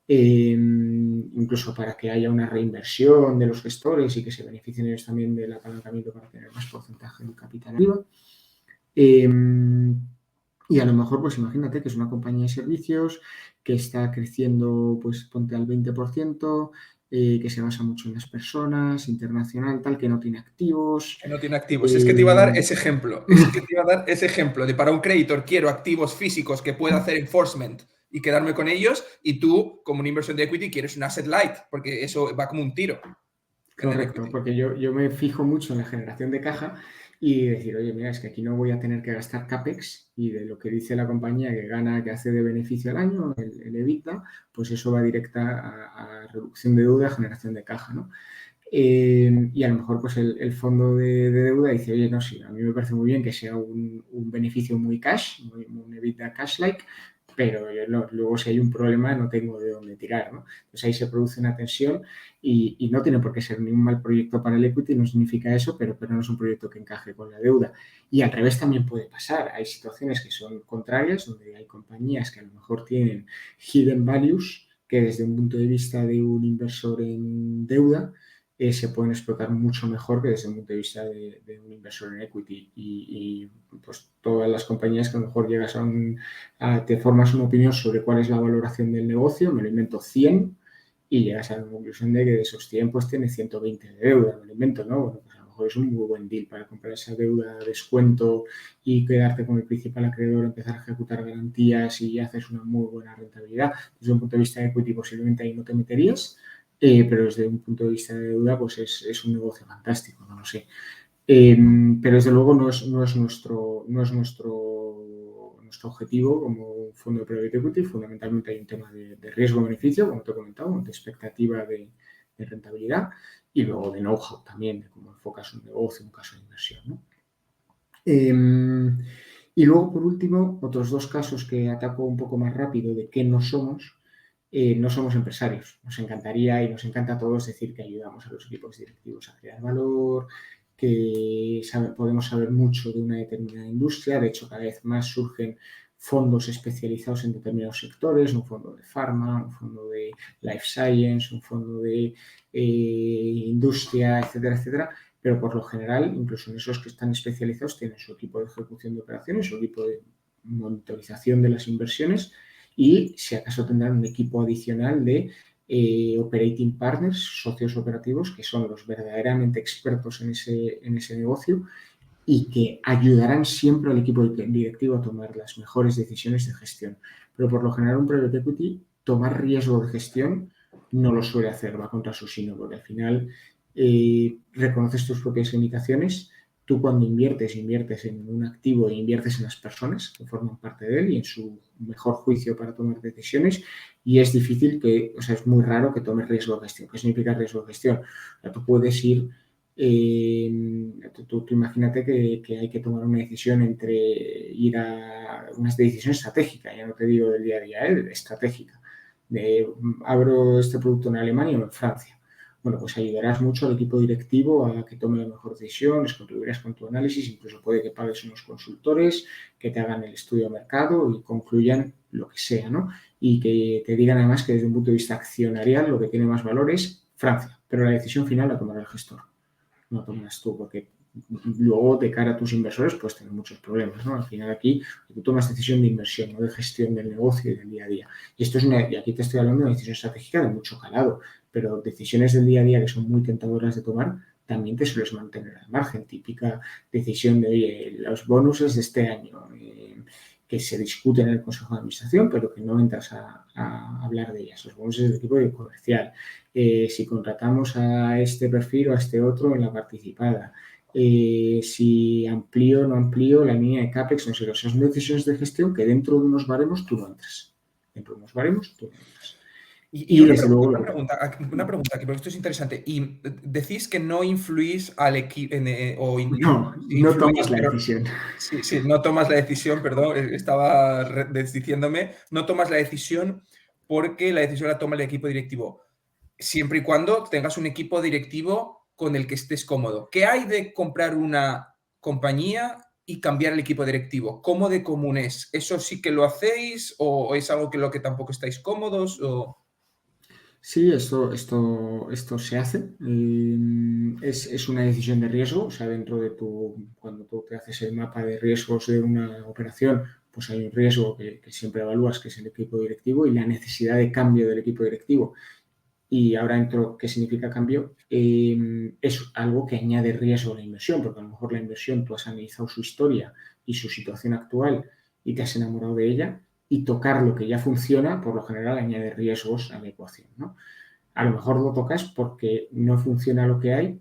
incluso para que haya una reinversión de los gestores y que se beneficien ellos también del apalancamiento para tener más porcentaje de capital arriba. Y a lo mejor, pues imagínate que es una compañía de servicios que está creciendo, pues ponte al 20%, que se basa mucho en las personas, internacional, tal, que no tiene activos. Que no tiene activos. Es que te iba a dar ese ejemplo. Es que te iba a dar ese ejemplo de para un creditor quiero activos físicos que pueda hacer enforcement y quedarme con ellos, y tú, como una inversión de equity, quieres un asset light, porque eso va como un tiro en el Correcto, equity. porque yo me fijo mucho en la generación de caja, y decir, oye, mira, es que aquí no voy a tener que gastar CAPEX y de lo que dice la compañía que gana, que hace de beneficio al año, el EBITDA, pues eso va directa a reducción de deuda, generación de caja, ¿no? Y a lo mejor pues el fondo de deuda dice, oye, no, sí, a mí me parece muy bien que sea un beneficio muy cash, un EBITDA cash-like, pero yo luego si hay un problema no tengo de dónde tirar, ¿no? Entonces ahí se produce una tensión y no tiene por qué ser ni un mal proyecto para el equity, no significa eso, pero no es un proyecto que encaje con la deuda. Y al revés también puede pasar. Hay situaciones que son contrarias, donde hay compañías que a lo mejor tienen hidden values, que desde un punto de vista de un inversor en deuda, se pueden explotar mucho mejor que desde el punto de vista de un inversor en equity. Pues todas las compañías que a lo mejor llegas te formas una opinión sobre cuál es la valoración del negocio, me lo invento 100 y llegas a la conclusión de que de esos 100 pues tiene 120 de deuda, me lo invento, ¿no? Bueno, pues a lo mejor es un muy buen deal para comprar esa deuda a descuento y quedarte con el principal acreedor, empezar a ejecutar garantías y haces una muy buena rentabilidad. Desde un punto de vista de equity posiblemente ahí no te meterías, pero desde un punto de vista de deuda, pues es un negocio fantástico, no lo sé. Pero desde luego no es nuestro objetivo como un fondo de private equity. Fundamentalmente hay un tema de riesgo-beneficio, como te he comentado, de expectativa de rentabilidad y luego de know-how también, de cómo enfocas un negocio, un caso de inversión, ¿no? Y luego, por último, otros dos casos que ataco un poco más rápido de qué no somos. No somos empresarios. Nos encantaría y nos encanta a todos decir que ayudamos a los equipos directivos a crear valor, que podemos saber mucho de una determinada industria. De hecho, cada vez más surgen fondos especializados en determinados sectores, un fondo de pharma, un fondo de life science, un fondo de industria, etcétera, etcétera. Pero por lo general, incluso en esos que están especializados, tienen su equipo de ejecución de operaciones, su equipo de monitorización de las inversiones y si acaso tendrán un equipo adicional de operating partners, socios operativos, que son los verdaderamente expertos en ese negocio y que ayudarán siempre al equipo directivo a tomar las mejores decisiones de gestión. Pero por lo general un private equity, tomar riesgo de gestión no lo suele hacer, va contra su sino, porque al final reconoces tus propias limitaciones. Tú cuando inviertes en un activo e inviertes en las personas que forman parte de él y en su mejor juicio para tomar decisiones y es difícil es muy raro que tomes riesgo de gestión. ¿Qué significa riesgo de gestión? O sea, tú puedes ir tú imagínate que hay que tomar una decisión entre ir a una decisión estratégica, ya no te digo del día a día, estratégica, de abro este producto en Alemania o en Francia. Bueno, pues ayudarás mucho al equipo directivo a que tome la mejor decisión, les contribuirás con tu análisis, incluso puede que pagues unos consultores que te hagan el estudio de mercado y concluyan lo que sea, ¿no? Y que te digan además que desde un punto de vista accionarial lo que tiene más valor es Francia, pero la decisión final la tomará el gestor, no tomas tú, porque luego de cara a tus inversores puedes tener muchos problemas, ¿no? Al final aquí tú tomas decisión de inversión, no de gestión del negocio y del día a día. Y aquí te estoy hablando de una decisión estratégica de mucho calado, pero decisiones del día a día que son muy tentadoras de tomar, también te sueles mantener al margen. Típica decisión de, oye, los bonuses de este año, que se discuten en el Consejo de Administración, pero que no entras a hablar de ellas. Los bonuses de tipo comercial. Si contratamos a este perfil o a este otro en la participada, si amplío o no amplío la línea de CAPEX, no sé, o sea, son decisiones de gestión que dentro de unos baremos tú no entras. Dentro de unos baremos tú no entras. Y Y una desde pregunta, luego, una pregunta aquí, porque esto es interesante. Y decís que no influís al equipo, no influís, tomas la pero decisión. sí, sí, no tomas la decisión, perdón, estaba desdiciéndome, no tomas la decisión porque la decisión la toma el equipo directivo, siempre y cuando tengas un equipo directivo con el que estés cómodo. ¿Qué hay de comprar una compañía y cambiar el equipo directivo? ¿Cómo de común es? ¿Eso sí que lo hacéis o es algo que lo que tampoco estáis cómodos? O... Sí, esto se hace. Es una decisión de riesgo, o sea, cuando tú te haces el mapa de riesgos de una operación, pues hay un riesgo que siempre evalúas, que es el equipo directivo y la necesidad de cambio del equipo directivo. Y ahora entro, ¿qué significa cambio? Es algo que añade riesgo a la inversión, porque a lo mejor la inversión tú has analizado su historia y su situación actual y te has enamorado de ella, y tocar lo que ya funciona, por lo general, añade riesgos a la ecuación, ¿no? A lo mejor lo tocas porque no funciona lo que hay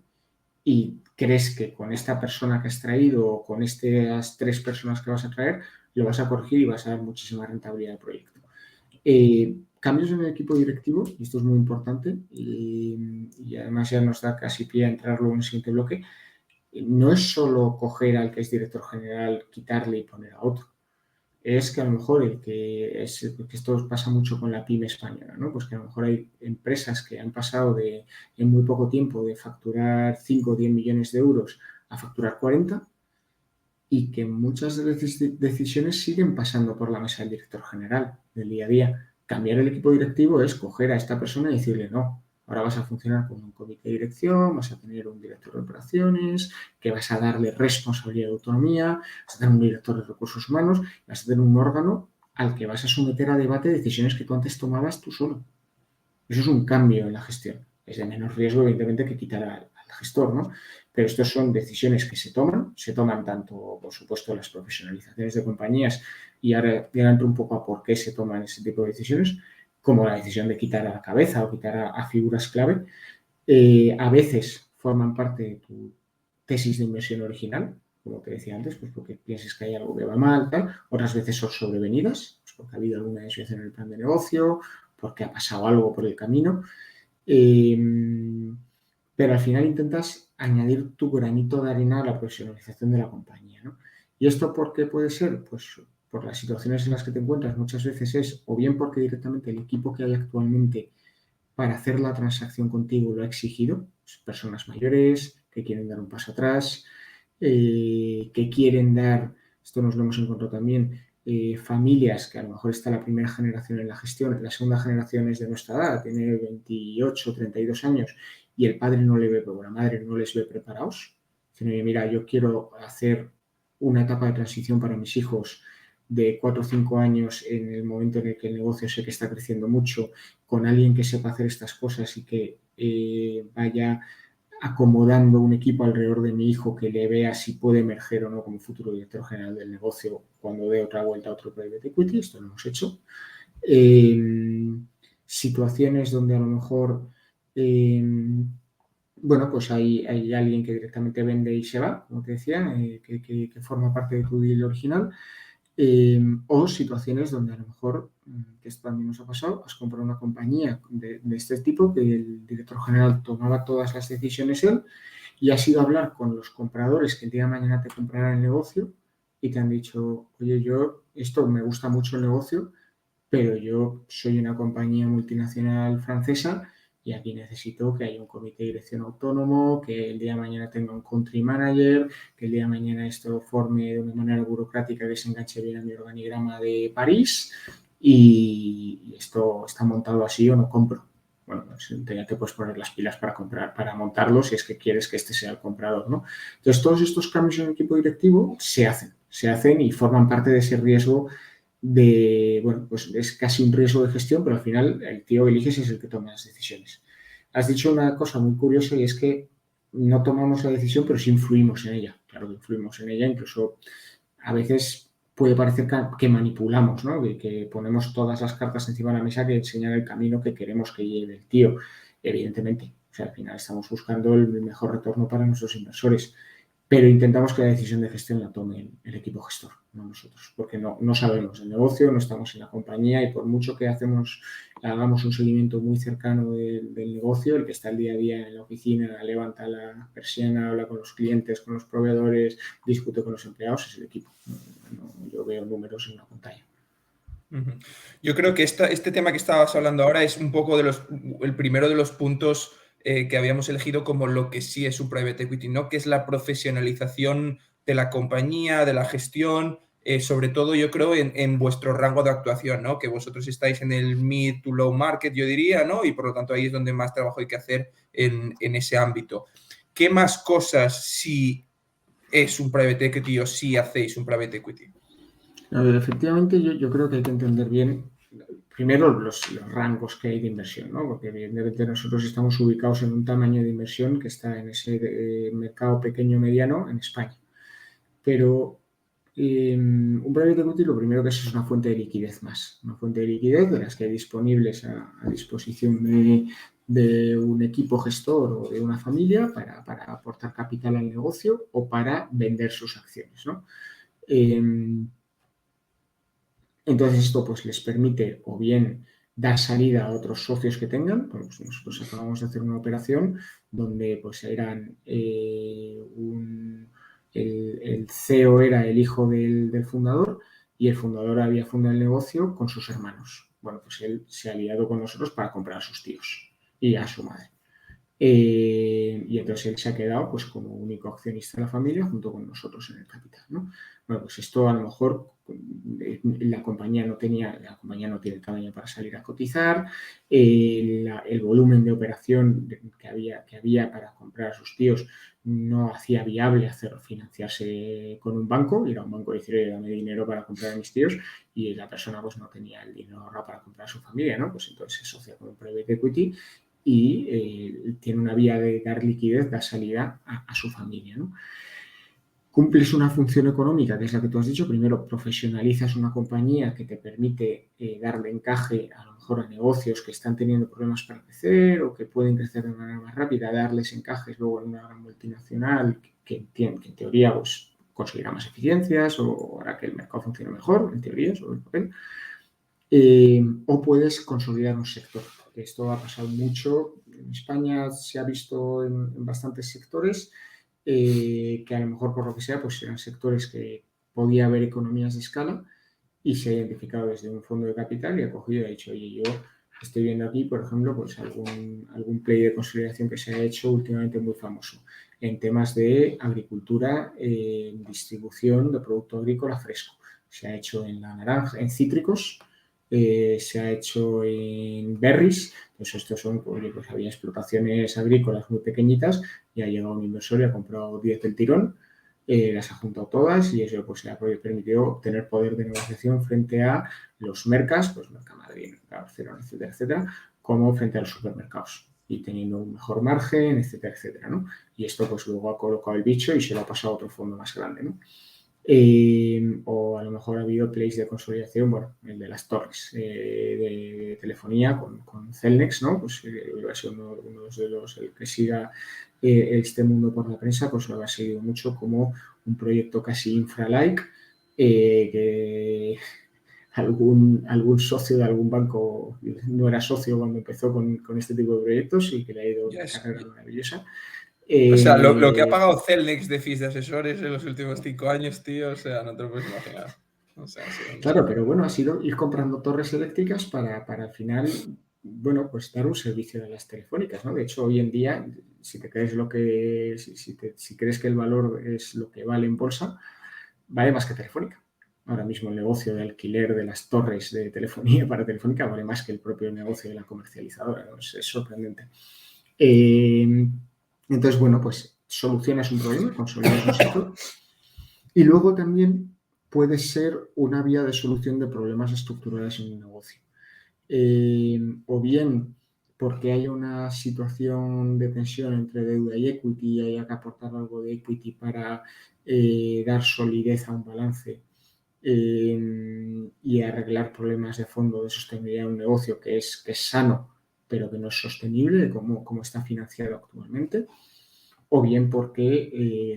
y crees que con esta persona que has traído o con estas 3 personas que vas a traer, lo vas a corregir y vas a dar muchísima rentabilidad al proyecto. Cambios en el equipo directivo, y esto es muy importante, y además ya nos da casi pie a entrar luego en el siguiente bloque. No es solo coger al que es director general, quitarle y poner a otro. Es que a lo mejor que esto pasa mucho con la pyme española, ¿no? Pues que a lo mejor hay empresas que han pasado en muy poco tiempo de facturar 5 o 10 millones de euros a facturar 40 y que muchas de las decisiones siguen pasando por la mesa del director general del día a día. Cambiar el equipo directivo es coger a esta persona y decirle no. Ahora vas a funcionar con un comité de dirección, vas a tener un director de operaciones, que vas a darle responsabilidad de autonomía, vas a tener un director de recursos humanos, vas a tener un órgano al que vas a someter a debate decisiones que tú antes tomabas tú solo. Eso es un cambio en la gestión. Es de menos riesgo, evidentemente, que quitar al gestor, ¿no? Pero estas son decisiones que se toman tanto, por supuesto, las profesionalizaciones de compañías, y ahora entro un poco a por qué se toman ese tipo de decisiones, como la decisión de quitar a la cabeza o quitar a figuras clave. A veces forman parte de tu tesis de inversión original, como te decía antes, pues porque pienses que hay algo que va mal, tal. Otras veces son sobrevenidas, pues porque ha habido alguna desviación en el plan de negocio, porque ha pasado algo por el camino. Eh, pero al final intentas añadir tu granito de arena a la profesionalización de la compañía, ¿no? ¿Y esto por qué puede ser? Pues por las situaciones en las que te encuentras muchas veces es o bien porque directamente el equipo que hay actualmente para hacer la transacción contigo lo ha exigido, pues personas mayores que quieren dar un paso atrás, que quieren dar, esto nos lo hemos encontrado también, familias que a lo mejor está la primera generación en la gestión, la segunda generación es de nuestra edad, tiene 28, 32 años y el padre no le ve, o la madre no les ve preparados. Dicen, mira, yo quiero hacer una etapa de transición para mis hijos de 4 o 5 años en el momento en el que el negocio sé que está creciendo mucho, con alguien que sepa hacer estas cosas y que vaya acomodando un equipo alrededor de mi hijo que le vea si puede emerger o no como futuro director general del negocio cuando dé otra vuelta a otro private equity. Esto lo hemos hecho. Situaciones donde a lo mejor bueno, pues hay alguien que directamente vende y se va, como te decía, que forma parte de tu deal original. O situaciones donde a lo mejor, que esto también nos ha pasado, has comprado una compañía de este tipo, que el director general tomaba todas las decisiones él, y has ido a hablar con los compradores que el día de mañana te comprarán el negocio y te han dicho, oye, esto me gusta mucho el negocio, pero yo soy una compañía multinacional francesa y aquí necesito que haya un comité de dirección autónomo, que el día de mañana tenga un country manager, que el día de mañana esto forme de una manera burocrática que se enganche bien a mi organigrama de París y esto está montado así o no compro. Bueno, pues ya te puedes poner las pilas para comprar, para montarlo si es que quieres que este sea el comprador, ¿no? Entonces, todos estos cambios en el equipo directivo se hacen y forman parte de ese riesgo bueno, pues es casi un riesgo de gestión, pero al final el tío que eliges es el que toma las decisiones. Has dicho una cosa muy curiosa y es que no tomamos la decisión, pero sí influimos en ella. Claro que influimos en ella, incluso a veces puede parecer que manipulamos, ¿no? Que ponemos todas las cartas encima de la mesa que enseñan el camino que queremos que lleve el tío. Evidentemente, o sea, al final estamos buscando el mejor retorno para nuestros inversores, pero intentamos que la decisión de gestión la tome el equipo gestor, no nosotros, porque no sabemos el negocio, no estamos en la compañía y por mucho que hagamos un seguimiento muy cercano del negocio, el que está el día a día en la oficina, levanta la persiana, habla con los clientes, con los proveedores, discute con los empleados, es el equipo. Yo veo números en una pantalla. Yo creo que este tema que estabas hablando ahora es un poco el primero de los puntos que habíamos elegido como lo que sí es un private equity, ¿no? Que es la profesionalización de la compañía, de la gestión, sobre todo yo creo en vuestro rango de actuación, ¿no? Que vosotros estáis en el mid to low market, yo diría, ¿no? Y por lo tanto ahí es donde más trabajo hay que hacer en ese ámbito. ¿Qué más cosas sí es un private equity o sí hacéis un private equity? A ver, efectivamente, yo creo que hay que entender bien primero los rangos que hay de inversión, ¿no? Porque evidentemente nosotros estamos ubicados en un tamaño de inversión que está en ese mercado pequeño-mediano en España. Pero un private equity lo primero que es una fuente de liquidez más, una fuente de liquidez de las que hay disponibles a disposición de un equipo gestor o de una familia para aportar capital al negocio o para vender sus acciones, ¿no? Entonces esto pues les permite o bien dar salida a otros socios que tengan. Pues nosotros acabamos de hacer una operación donde pues eran el CEO era el hijo del fundador y el fundador había fundado el negocio con sus hermanos. Bueno, pues él se ha aliado con nosotros para comprar a sus tíos y a su madre. Y entonces él se ha quedado pues como único accionista de la familia junto con nosotros en el capital, ¿no? Bueno, pues esto a lo mejor la compañía no tiene tamaño para salir a cotizar, el volumen de operación que había para comprar a sus tíos no hacía viable financiarse con un banco, ir a un banco y decir, dame dinero para comprar a mis tíos, y la persona pues no tenía el dinero ahorrado para comprar a su familia, ¿no? Pues entonces se asocia con un private equity y tiene una vía de dar liquidez, dar salida a su familia, ¿no? Cumples una función económica, que es la que tú has dicho. Primero, profesionalizas una compañía que te permite darle encaje a lo mejor a negocios que están teniendo problemas para crecer o que pueden crecer de manera más rápida, darles encajes luego en una gran multinacional que en teoría pues, conseguirá más eficiencias o hará que el mercado funcione mejor, en teoría, sobre el papel. O puedes consolidar un sector. Esto ha pasado mucho. En España se ha visto en bastantes sectores que a lo mejor por lo que sea, pues eran sectores que podía haber economías de escala y se ha identificado desde un fondo de capital y ha cogido y ha dicho, oye, yo estoy viendo aquí, por ejemplo, pues algún play de consolidación que se ha hecho últimamente muy famoso en temas de agricultura, distribución de producto agrícola fresco. Se ha hecho en la naranja, en cítricos, se ha hecho en berries. Pues estos son, pues había explotaciones agrícolas muy pequeñitas y ha llegado un inversor y ha comprado 10 del tirón, las ha juntado todas y eso pues le ha permitido tener poder de negociación frente a los mercas, pues Mercamadrid, Barcelona, etcétera, etcétera, como frente a los supermercados y teniendo un mejor margen, etcétera, etcétera, ¿no? Y esto pues luego ha colocado el bicho y se lo ha pasado a otro fondo más grande, ¿no? O a lo mejor ha habido plays de consolidación, bueno, el de las torres de telefonía con Celnex, ¿no? Pues va a ser uno de los, el que siga este mundo por la prensa, pues lo ha seguido mucho como un proyecto casi infra-like, que algún socio de algún banco no era socio cuando empezó con este tipo de proyectos y que le ha ido una carrera maravillosa. O sea, lo que ha pagado Celnex de fees de asesores en los últimos 5 años, tío, o sea, no te lo puedes imaginar. O sea, ha sido claro, pero bueno, ha sido ir comprando torres eléctricas para al final, bueno, pues dar un servicio de las telefónicas, ¿no? De hecho, hoy en día, si te crees si crees que el valor es lo que vale en bolsa, vale más que Telefónica. Ahora mismo el negocio de alquiler de las torres de telefonía para Telefónica vale más que el propio negocio de la comercializadora, ¿no? Es sorprendente. Entonces, bueno, pues solucionas un problema, consolidas un sector y luego también puede ser una vía de solución de problemas estructurales en un negocio. O bien porque hay una situación de tensión entre deuda y equity y haya que aportar algo de equity para dar solidez a un balance y arreglar problemas de fondo de sostenibilidad de un negocio que es sano, pero que no es sostenible, como está financiado actualmente. O bien porque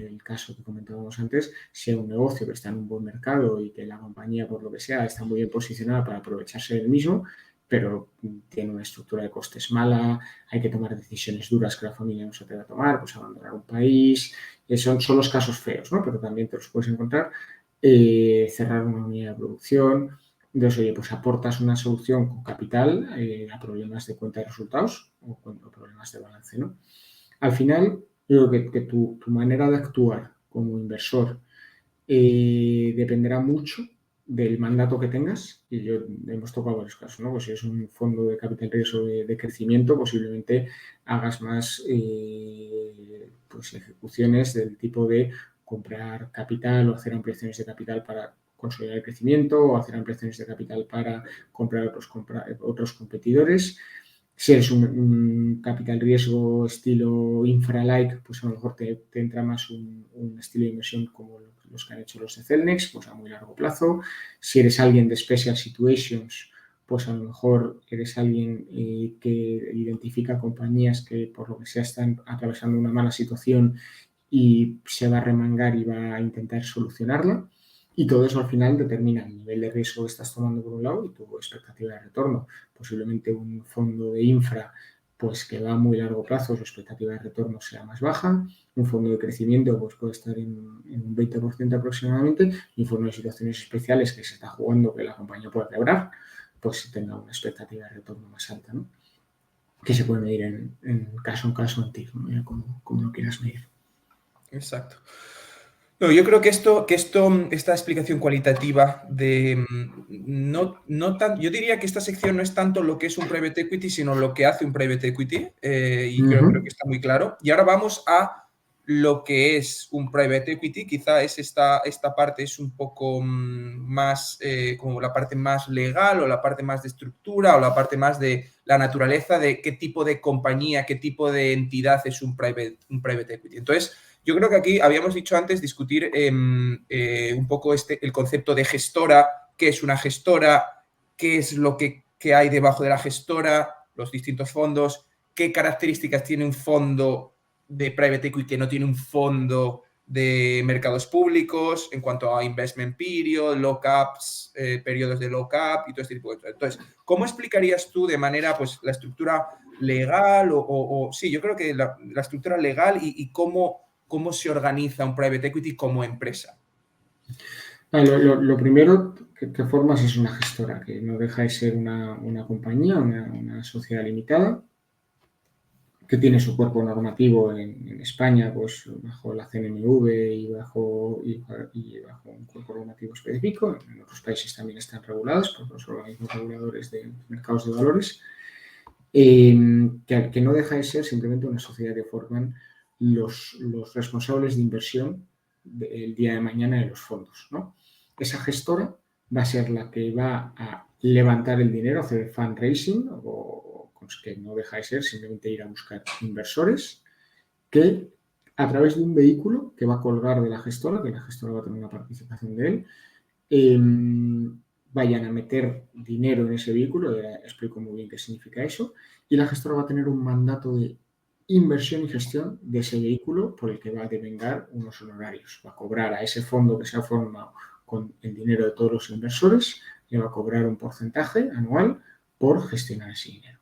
el caso que comentábamos antes sea un negocio que está en un buen mercado y que la compañía, por lo que sea, está muy bien posicionada para aprovecharse del mismo, pero tiene una estructura de costes mala, hay que tomar decisiones duras que la familia no se atreve a tomar, pues abandonar un país, son los casos feos, ¿no? Pero también te los puedes encontrar, cerrar una unidad de producción. Entonces, oye, pues aportas una solución con capital a problemas de cuenta de resultados o problemas de balance, ¿no? Al final, yo creo que tu manera de actuar como inversor dependerá mucho del mandato que tengas, y hemos tocado varios casos, ¿no? Pues si es un fondo de capital riesgo de crecimiento, posiblemente hagas más pues ejecuciones del tipo de comprar capital o hacer ampliaciones de capital para consolidar el crecimiento o hacer ampliaciones de capital para comprar otros competidores. Si eres un capital riesgo estilo infra-like, pues a lo mejor te entra más un estilo de inversión como los que han hecho los de Celnex, pues a muy largo plazo. Si eres alguien de special situations, pues a lo mejor eres alguien que identifica compañías que por lo que sea están atravesando una mala situación y se va a remangar y va a intentar solucionarla. Y todo eso al final determina el nivel de riesgo que estás tomando por un lado y tu expectativa de retorno. Posiblemente un fondo de infra pues que va a muy largo plazo, su expectativa de retorno sea más baja. Un fondo de crecimiento pues puede estar en un 20% aproximadamente, y un fondo de situaciones especiales que se está jugando que la compañía pueda quebrar, pues tenga una expectativa de retorno más alta, ¿no? Que se puede medir en caso en TIR, ¿no? Como lo quieras medir. Exacto. No, yo creo que esta explicación cualitativa de yo diría que esta sección no es tanto lo que es un private equity, sino lo que hace un private equity, y creo que está muy claro. Y ahora vamos a lo que es un private equity. Quizá esta parte es un poco más como la parte más legal, o la parte más de estructura, o la parte más de la naturaleza de qué tipo de compañía, qué tipo de entidad es un private equity. Entonces, yo creo que aquí habíamos dicho antes discutir un poco el concepto de gestora, qué es una gestora, qué es lo que hay debajo de la gestora, los distintos fondos, qué características tiene un fondo de private equity que no tiene un fondo de mercados públicos en cuanto a investment period, lockups, periodos de lockup y todo este tipo de cosas. Entonces, ¿cómo explicarías tú de manera, pues, la estructura legal sí, yo creo que la estructura legal y cómo se organiza un private equity como empresa? Lo primero que formas es una gestora, que no deja de ser una compañía, una sociedad limitada, que tiene su cuerpo normativo en España, pues bajo la CNMV y bajo un cuerpo normativo específico. En otros países también están regulados por los organismos reguladores de mercados de valores, que no deja de ser simplemente una sociedad que forman los responsables de inversión el día de mañana de los fondos, ¿no? Esa gestora va a ser la que va a levantar el dinero, hacer fundraising, que no deja de ser simplemente ir a buscar inversores que, a través de un vehículo que va a colgar de la gestora, que la gestora va a tener una participación de él, vayan a meter dinero en ese vehículo. Ya explico muy bien qué significa eso, y la gestora va a tener un mandato de inversión y gestión de ese vehículo por el que va a devengar unos honorarios. Va a cobrar a ese fondo que se ha formado con el dinero de todos los inversores, le va a cobrar un porcentaje anual por gestionar ese dinero.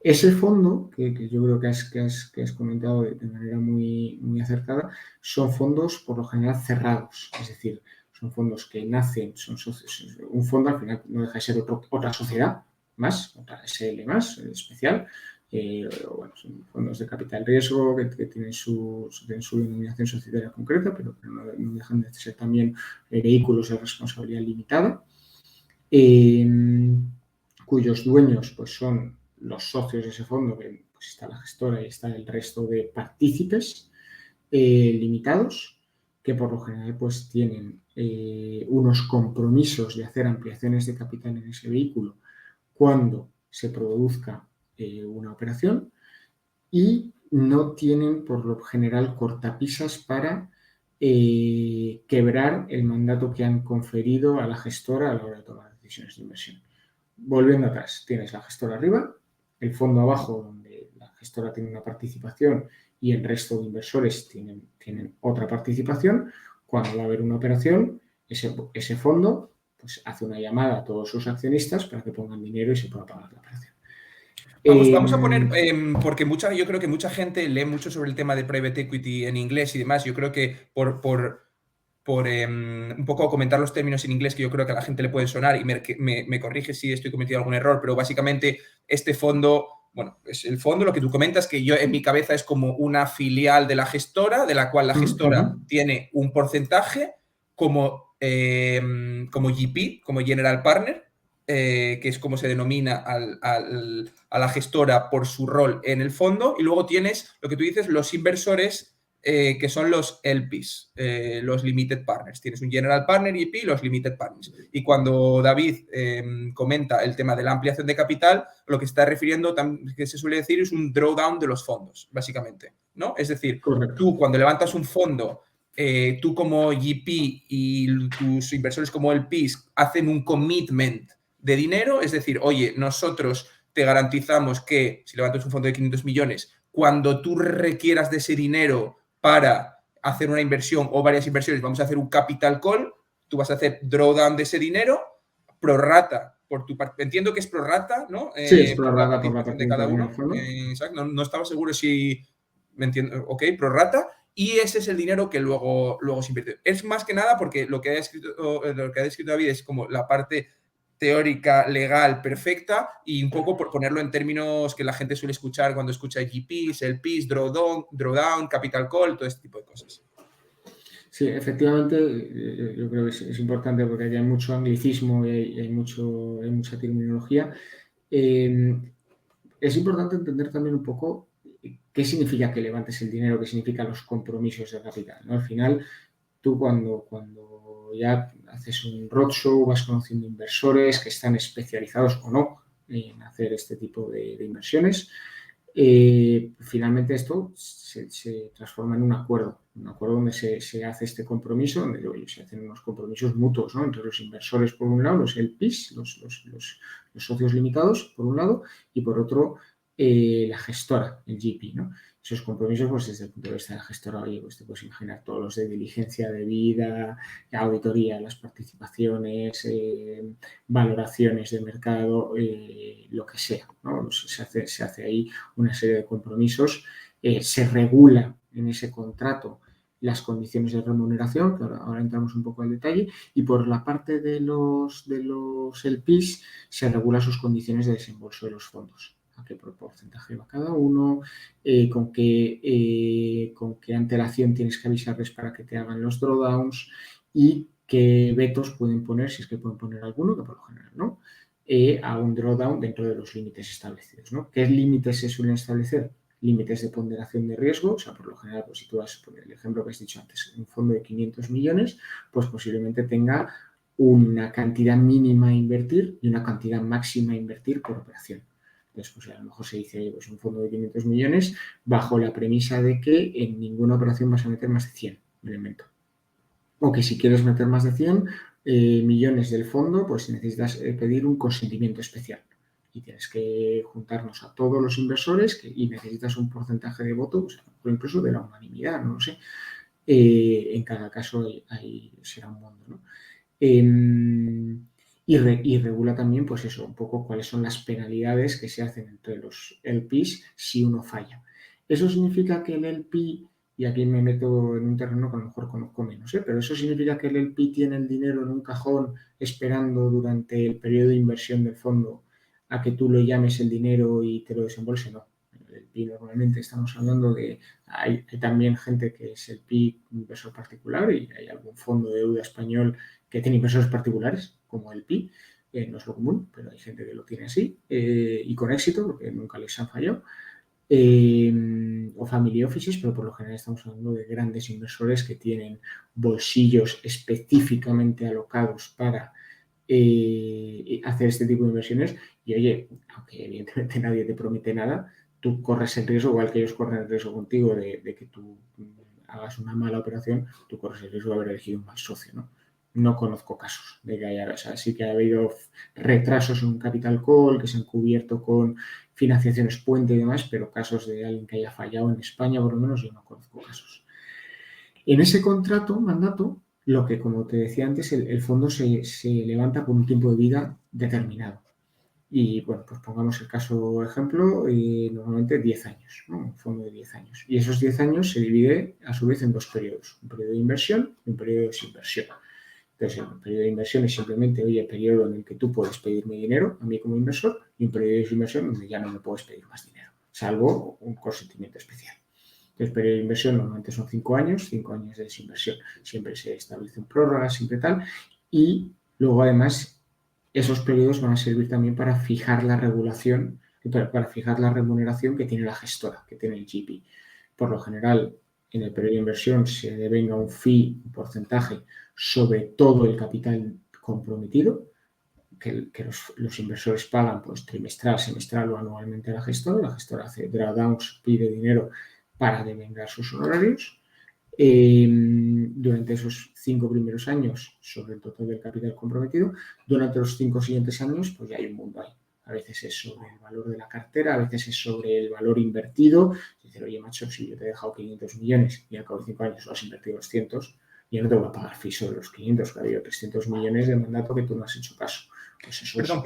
Ese fondo, que yo creo que has comentado de manera muy, muy acertada, son fondos por lo general cerrados, es decir, son fondos que nacen, son socios. Un fondo al final no deja de ser otra sociedad más, otra SL más especial. Bueno, son fondos de capital riesgo que tienen su denominación societaria concreta, pero no dejan de ser también vehículos de responsabilidad limitada, cuyos dueños pues son los socios de ese fondo, que pues está la gestora y está el resto de partícipes limitados, que por lo general pues tienen unos compromisos de hacer ampliaciones de capital en ese vehículo cuando se produzca una operación, y no tienen por lo general cortapisas para quebrar el mandato que han conferido a la gestora a la hora de tomar decisiones de inversión. Volviendo atrás, tienes la gestora arriba, el fondo abajo, donde la gestora tiene una participación y el resto de inversores tienen otra participación. Cuando va a haber una operación, ese fondo pues hace una llamada a todos sus accionistas para que pongan dinero y se pueda pagar la operación. Vamos a poner, porque yo creo que mucha gente lee mucho sobre el tema de private equity en inglés y demás. Yo creo que por un poco comentar los términos en inglés, que yo creo que a la gente le puede sonar, y me corrige si estoy cometiendo algún error, pero básicamente este fondo, bueno, es el fondo, lo que tú comentas, que yo en mi cabeza es como una filial de la gestora, de la cual la gestora tiene un porcentaje como GP, como General Partner, que es como se denomina a la gestora por su rol en el fondo, y luego tienes lo que tú dices, los inversores, que son los LPs, los Limited Partners. Tienes un General Partner, GP, y los Limited Partners. Y cuando David comenta el tema de la ampliación de capital, lo que está refiriendo, que se suele decir, es un drawdown de los fondos, básicamente, ¿no? Es decir, correcto. Tú cuando levantas un fondo, tú como GP y tus inversores como LPs hacen un commitment de dinero, es decir, oye, nosotros te garantizamos que si levantas un fondo de 500 millones, cuando tú requieras de ese dinero para hacer una inversión o varias inversiones, vamos a hacer un capital call, tú vas a hacer drawdown de ese dinero, prorrata por tu parte. Entiendo que es prorrata, ¿no? Sí, es Por la prorrata por la participación de cada participación en el uno. fondo. Exacto. No estaba seguro si me entiendo. Ok, prorrata. Y ese es el dinero que luego se invierte. Es más que nada porque lo que ha descrito David es como la parte teórica, legal, perfecta, y un poco por ponerlo en términos que la gente suele escuchar cuando escucha GPs, LPs, drawdown, capital call, todo este tipo de cosas. Sí, efectivamente, yo creo que es importante porque aquí hay mucho anglicismo y hay mucha terminología. Es importante entender también un poco qué significa que levantes el dinero, qué significan los compromisos de capital, ¿no? Al final, tú cuando ya haces un roadshow, vas conociendo inversores que están especializados o no en hacer este tipo de inversiones. Finalmente esto se transforma en un acuerdo donde se hace este compromiso, donde oye, se hacen unos compromisos mutuos, ¿no? Entre los inversores por un lado, los LPs, los socios limitados por un lado, y por otro la gestora, el GP, ¿no? Esos compromisos, pues desde el punto de vista de la gestora, oye, pues te puedes imaginar todos los de diligencia debida, auditoría de las participaciones, valoraciones de mercado, lo que sea, ¿no? Se hace ahí una serie de compromisos, se regula en ese contrato las condiciones de remuneración, que ahora entramos un poco al detalle, y por la parte de los LPs se regula sus condiciones de desembolso de los fondos, a qué porcentaje va cada uno, con qué antelación tienes que avisarles para que te hagan los drawdowns y qué vetos pueden poner, si es que pueden poner alguno, que por lo general no, a un drawdown dentro de los límites establecidos, ¿no? ¿Qué límites se suelen establecer? Límites de ponderación de riesgo, o sea, por lo general, pues si tú vas por el ejemplo que has dicho antes, un fondo de 500 millones, pues posiblemente tenga una cantidad mínima a invertir y una cantidad máxima a invertir por operación. Entonces, pues a lo mejor se dice pues, un fondo de 500 millones bajo la premisa de que en ninguna operación vas a meter más de 100, me lo invento. O que si quieres meter más de 100 millones del fondo, pues necesitas pedir un consentimiento especial. Y tienes que juntarnos a todos los inversores y necesitas un porcentaje de voto, pues, incluso de la unanimidad, no lo sé. En cada caso será un mundo, ¿no? Y regula también, pues eso, un poco cuáles son las penalidades que se hacen entre los LPs si uno falla. Eso significa que el LP, y aquí me meto en un terreno que a lo mejor conozco menos, pero eso significa que el LP tiene el dinero en un cajón esperando durante el periodo de inversión del fondo a que tú lo llames el dinero y te lo desembolse, no. El LP normalmente estamos hablando de, hay también gente que es el LP inversor particular y hay algún fondo de deuda español que tiene inversores particulares, como el PI, no es lo común, pero hay gente que lo tiene así y con éxito, porque nunca les han fallado, o family offices, pero por lo general estamos hablando de grandes inversores que tienen bolsillos específicamente alocados para hacer este tipo de inversiones y oye, aunque evidentemente nadie te promete nada, tú corres el riesgo, igual que ellos corren el riesgo contigo de que tú hagas una mala operación, tú corres el riesgo de haber elegido un mal socio, ¿no? No conozco casos de que haya, o sea, sí que ha habido retrasos en un capital call que se han cubierto con financiaciones puente y demás, pero casos de alguien que haya fallado en España, por lo menos, yo no conozco casos. En ese mandato, lo que, como te decía antes, el fondo se levanta por un tiempo de vida determinado. Y bueno, pues pongamos el caso ejemplo, normalmente 10 años, ¿no? Un fondo de 10 años. Y esos 10 años se divide a su vez en dos periodos, un periodo de inversión y un periodo de desinversión. Entonces, el periodo de inversión es simplemente, oye, el periodo en el que tú puedes pedirme dinero, a mí como inversor, y un periodo de desinversión donde ya no me puedes pedir más dinero, salvo un consentimiento especial. El periodo de inversión normalmente son 5 años, 5 años de desinversión. Siempre se establecen prórrogas, siempre tal. Y luego, además, esos periodos van a servir también para fijar la regulación, para fijar la remuneración que tiene la gestora, que tiene el GP. Por lo general, en el periodo de inversión se devenga un fee, un porcentaje sobre todo el capital comprometido, que los inversores pagan pues trimestral, semestral o anualmente a la gestora hace drawdowns, pide dinero para devengar sus honorarios durante esos 5 primeros años sobre el total del capital comprometido. Durante los 5 siguientes años, pues ya hay un mundo ahí. A veces es sobre el valor de la cartera, a veces es sobre el valor invertido. Es decir, oye, macho, si yo te he dejado 500 millones y al cabo de 5 años lo has invertido 200, yo no te voy a pagar fee sobre los 500, que ha habido 300 millones de mandato que tú no has hecho caso. Pues eso Perdón,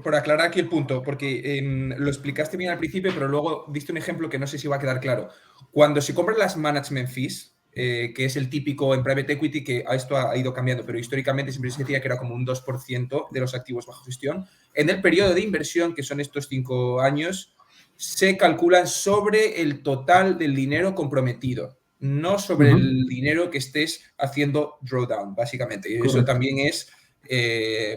por aclarar aquí el punto, porque lo explicaste bien al principio, pero luego diste un ejemplo que no sé si va a quedar claro. Cuando se compran las management fees, que es el típico en private equity, que esto ha ido cambiando, pero históricamente siempre se decía que era como un 2% de los activos bajo gestión, en el periodo de inversión, que son estos 5 años, se calculan sobre el total del dinero comprometido, no sobre el dinero que estés haciendo drawdown, básicamente. Y eso también es...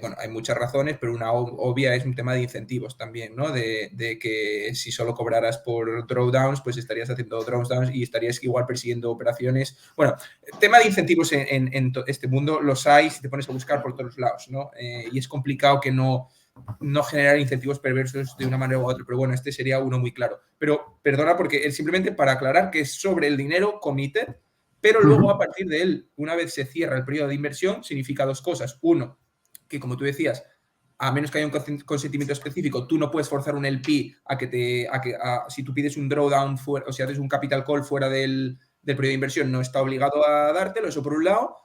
bueno, hay muchas razones, pero una obvia es un tema de incentivos también, ¿no? De que si solo cobraras por drawdowns, pues estarías haciendo drawdowns y estarías igual persiguiendo operaciones. Bueno, tema de incentivos en este mundo los hay si te pones a buscar por todos lados, ¿no? Y es complicado que no generar incentivos perversos de una manera u otra, pero bueno, este sería uno muy claro. Pero perdona, porque simplemente para aclarar que es sobre el dinero committed, pero luego a partir de él, una vez se cierra el periodo de inversión, significa dos cosas. Uno, que como tú decías, a menos que haya un consentimiento específico, tú no puedes forzar un LP si tú pides un drawdown fuera, o si haces un capital call fuera del periodo de inversión, no está obligado a dártelo, eso por un lado.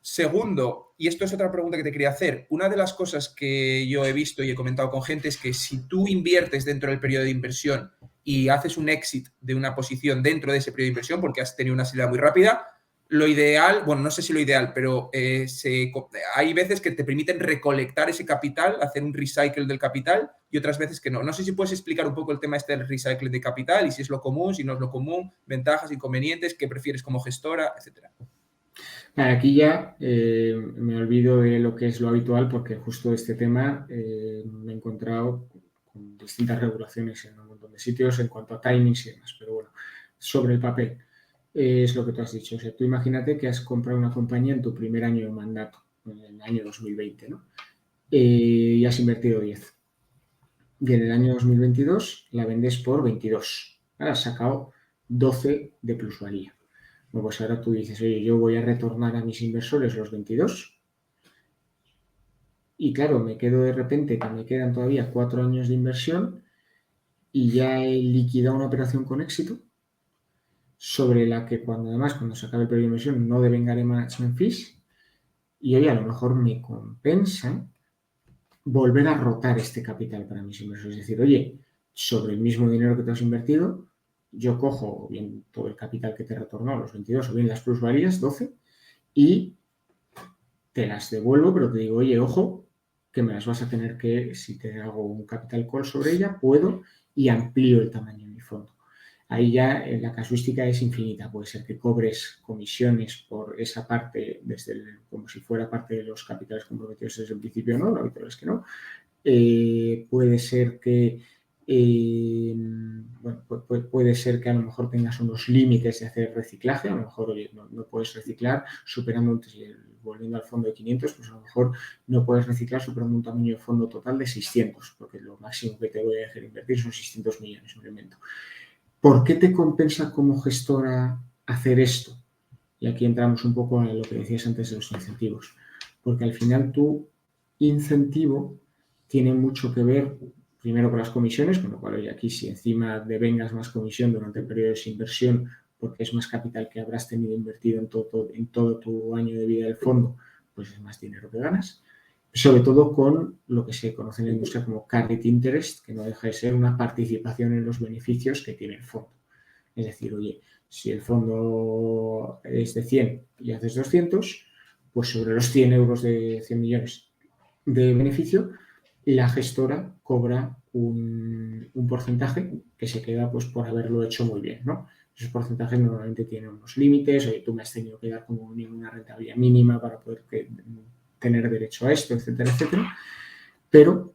Segundo, y esto es otra pregunta que te quería hacer, una de las cosas que yo he visto y he comentado con gente es que si tú inviertes dentro del periodo de inversión y haces un exit de una posición dentro de ese periodo de inversión porque has tenido una salida muy rápida, lo ideal, bueno, no sé si lo ideal, pero hay veces que te permiten recolectar ese capital, hacer un recycle del capital y otras veces que no. No sé si puedes explicar un poco el tema este del recycle de capital y si es lo común, si no es lo común, ventajas, inconvenientes, qué prefieres como gestora, etcétera. Aquí ya me olvido de lo que es lo habitual porque justo este tema me he encontrado con distintas regulaciones en un montón de sitios en cuanto a timings y demás. Pero bueno, sobre el papel, es lo que tú has dicho. O sea, tú imagínate que has comprado una compañía en tu primer año de mandato, en el año 2020, ¿no? Y has invertido 10. Y en el año 2022 la vendes por 22. Ahora has sacado 12 de plusvalía. Bueno, pues ahora tú dices, oye, yo voy a retornar a mis inversores los 22 y claro, me quedo de repente que me quedan todavía 4 años de inversión y ya he liquidado una operación con éxito sobre la que cuando se acabe el periodo de inversión no devengaré management fees y hoy a lo mejor me compensa volver a rotar este capital para mis inversores. Es decir, oye, sobre el mismo dinero que te has invertido, yo cojo bien todo el capital que te retornó, los 22, o bien las plusvalías, 12, y te las devuelvo, pero te digo, oye, ojo, que me las vas a tener que, si te hago un capital call sobre ella, puedo y amplío el tamaño de mi fondo. Ahí ya la casuística es infinita. Puede ser que cobres comisiones por esa parte como si fuera parte de los capitales comprometidos desde el principio, no, lo habitual es que no. Puede ser que puede ser que a lo mejor tengas unos límites de hacer reciclaje, a lo mejor oye, no puedes reciclar superando, volviendo al fondo de 500, pues a lo mejor no puedes reciclar superando un tamaño de fondo total de 600, porque lo máximo que te voy a dejar invertir son 600 millones, un elemento. ¿Por qué te compensa como gestora hacer esto? Y aquí entramos un poco en lo que decías antes de los incentivos, porque al final tu incentivo tiene mucho que ver primero con las comisiones, con lo cual oye, aquí si encima devengas más comisión durante el periodo de inversión porque es más capital que habrás tenido invertido en todo tu año de vida del fondo, pues es más dinero que ganas. Sobre todo con lo que se conoce en la industria como carried interest, que no deja de ser una participación en los beneficios que tiene el fondo. Es decir, oye, si el fondo es de 100 y haces 200, pues sobre los 100 euros de 100 millones de beneficio, la gestora cobra un porcentaje que se queda pues por haberlo hecho muy bien, ¿no? Esos porcentajes normalmente tienen unos límites, oye, tú me has tenido que dar como una rentabilidad mínima para poder tener derecho a esto, etcétera, etcétera. Pero,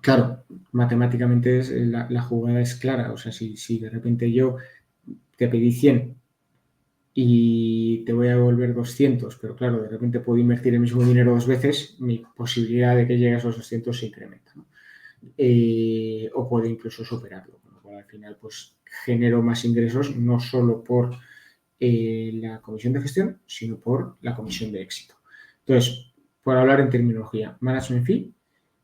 claro, matemáticamente la jugada es clara. O sea, si de repente yo te pedí 100 y te voy a devolver 200, pero claro, de repente puedo invertir el mismo dinero 2 veces, mi posibilidad de que llegue a esos 200 se incrementa, ¿no? O puede incluso superarlo, con lo cual al final pues genero más ingresos, no solo por la comisión de gestión, sino por la comisión de éxito. Entonces, por hablar en terminología, management fee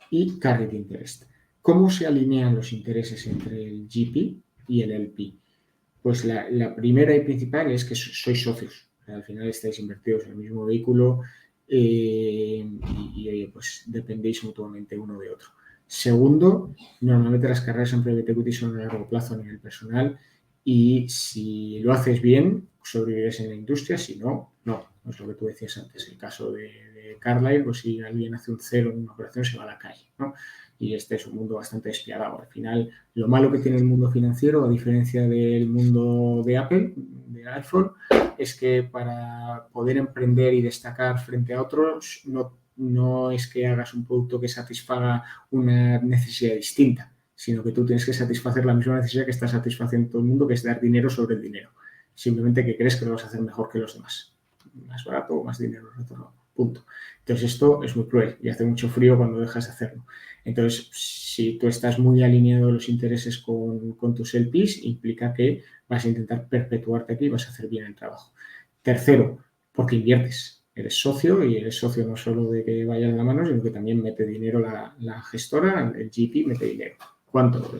y carried interest. ¿Cómo se alinean los intereses entre el GP y el LP? Pues la primera y principal es que sois socios. Al final estáis invertidos en el mismo vehículo y pues dependéis mutuamente uno de otro. Segundo, normalmente las carreras en private equity son a largo plazo a nivel personal y si lo haces bien, sobrevives en la industria, si no, no. Es lo que tú decías antes. El caso de Carlyle, pues si alguien hace un cero en una operación, se va a la calle, ¿no? Y este es un mundo bastante despiadado. Al final, lo malo que tiene el mundo financiero, a diferencia del mundo de Apple, de iPhone, es que para poder emprender y destacar frente a otros, no es que hagas un producto que satisfaga una necesidad distinta, sino que tú tienes que satisfacer la misma necesidad que está satisfaciendo todo el mundo, que es dar dinero sobre el dinero. Simplemente que crees que lo vas a hacer mejor que los demás. Más barato o más dinero retornado. Punto. Entonces esto es muy cruel y hace mucho frío cuando dejas de hacerlo. Entonces, si tú estás muy alineado los intereses con tus LPs, implica que vas a intentar perpetuarte aquí y vas a hacer bien el trabajo. Tercero, porque inviertes. Eres socio y eres socio no solo de que vayas de la mano, sino que también mete dinero la gestora, el GP mete dinero. ¿Cuánto?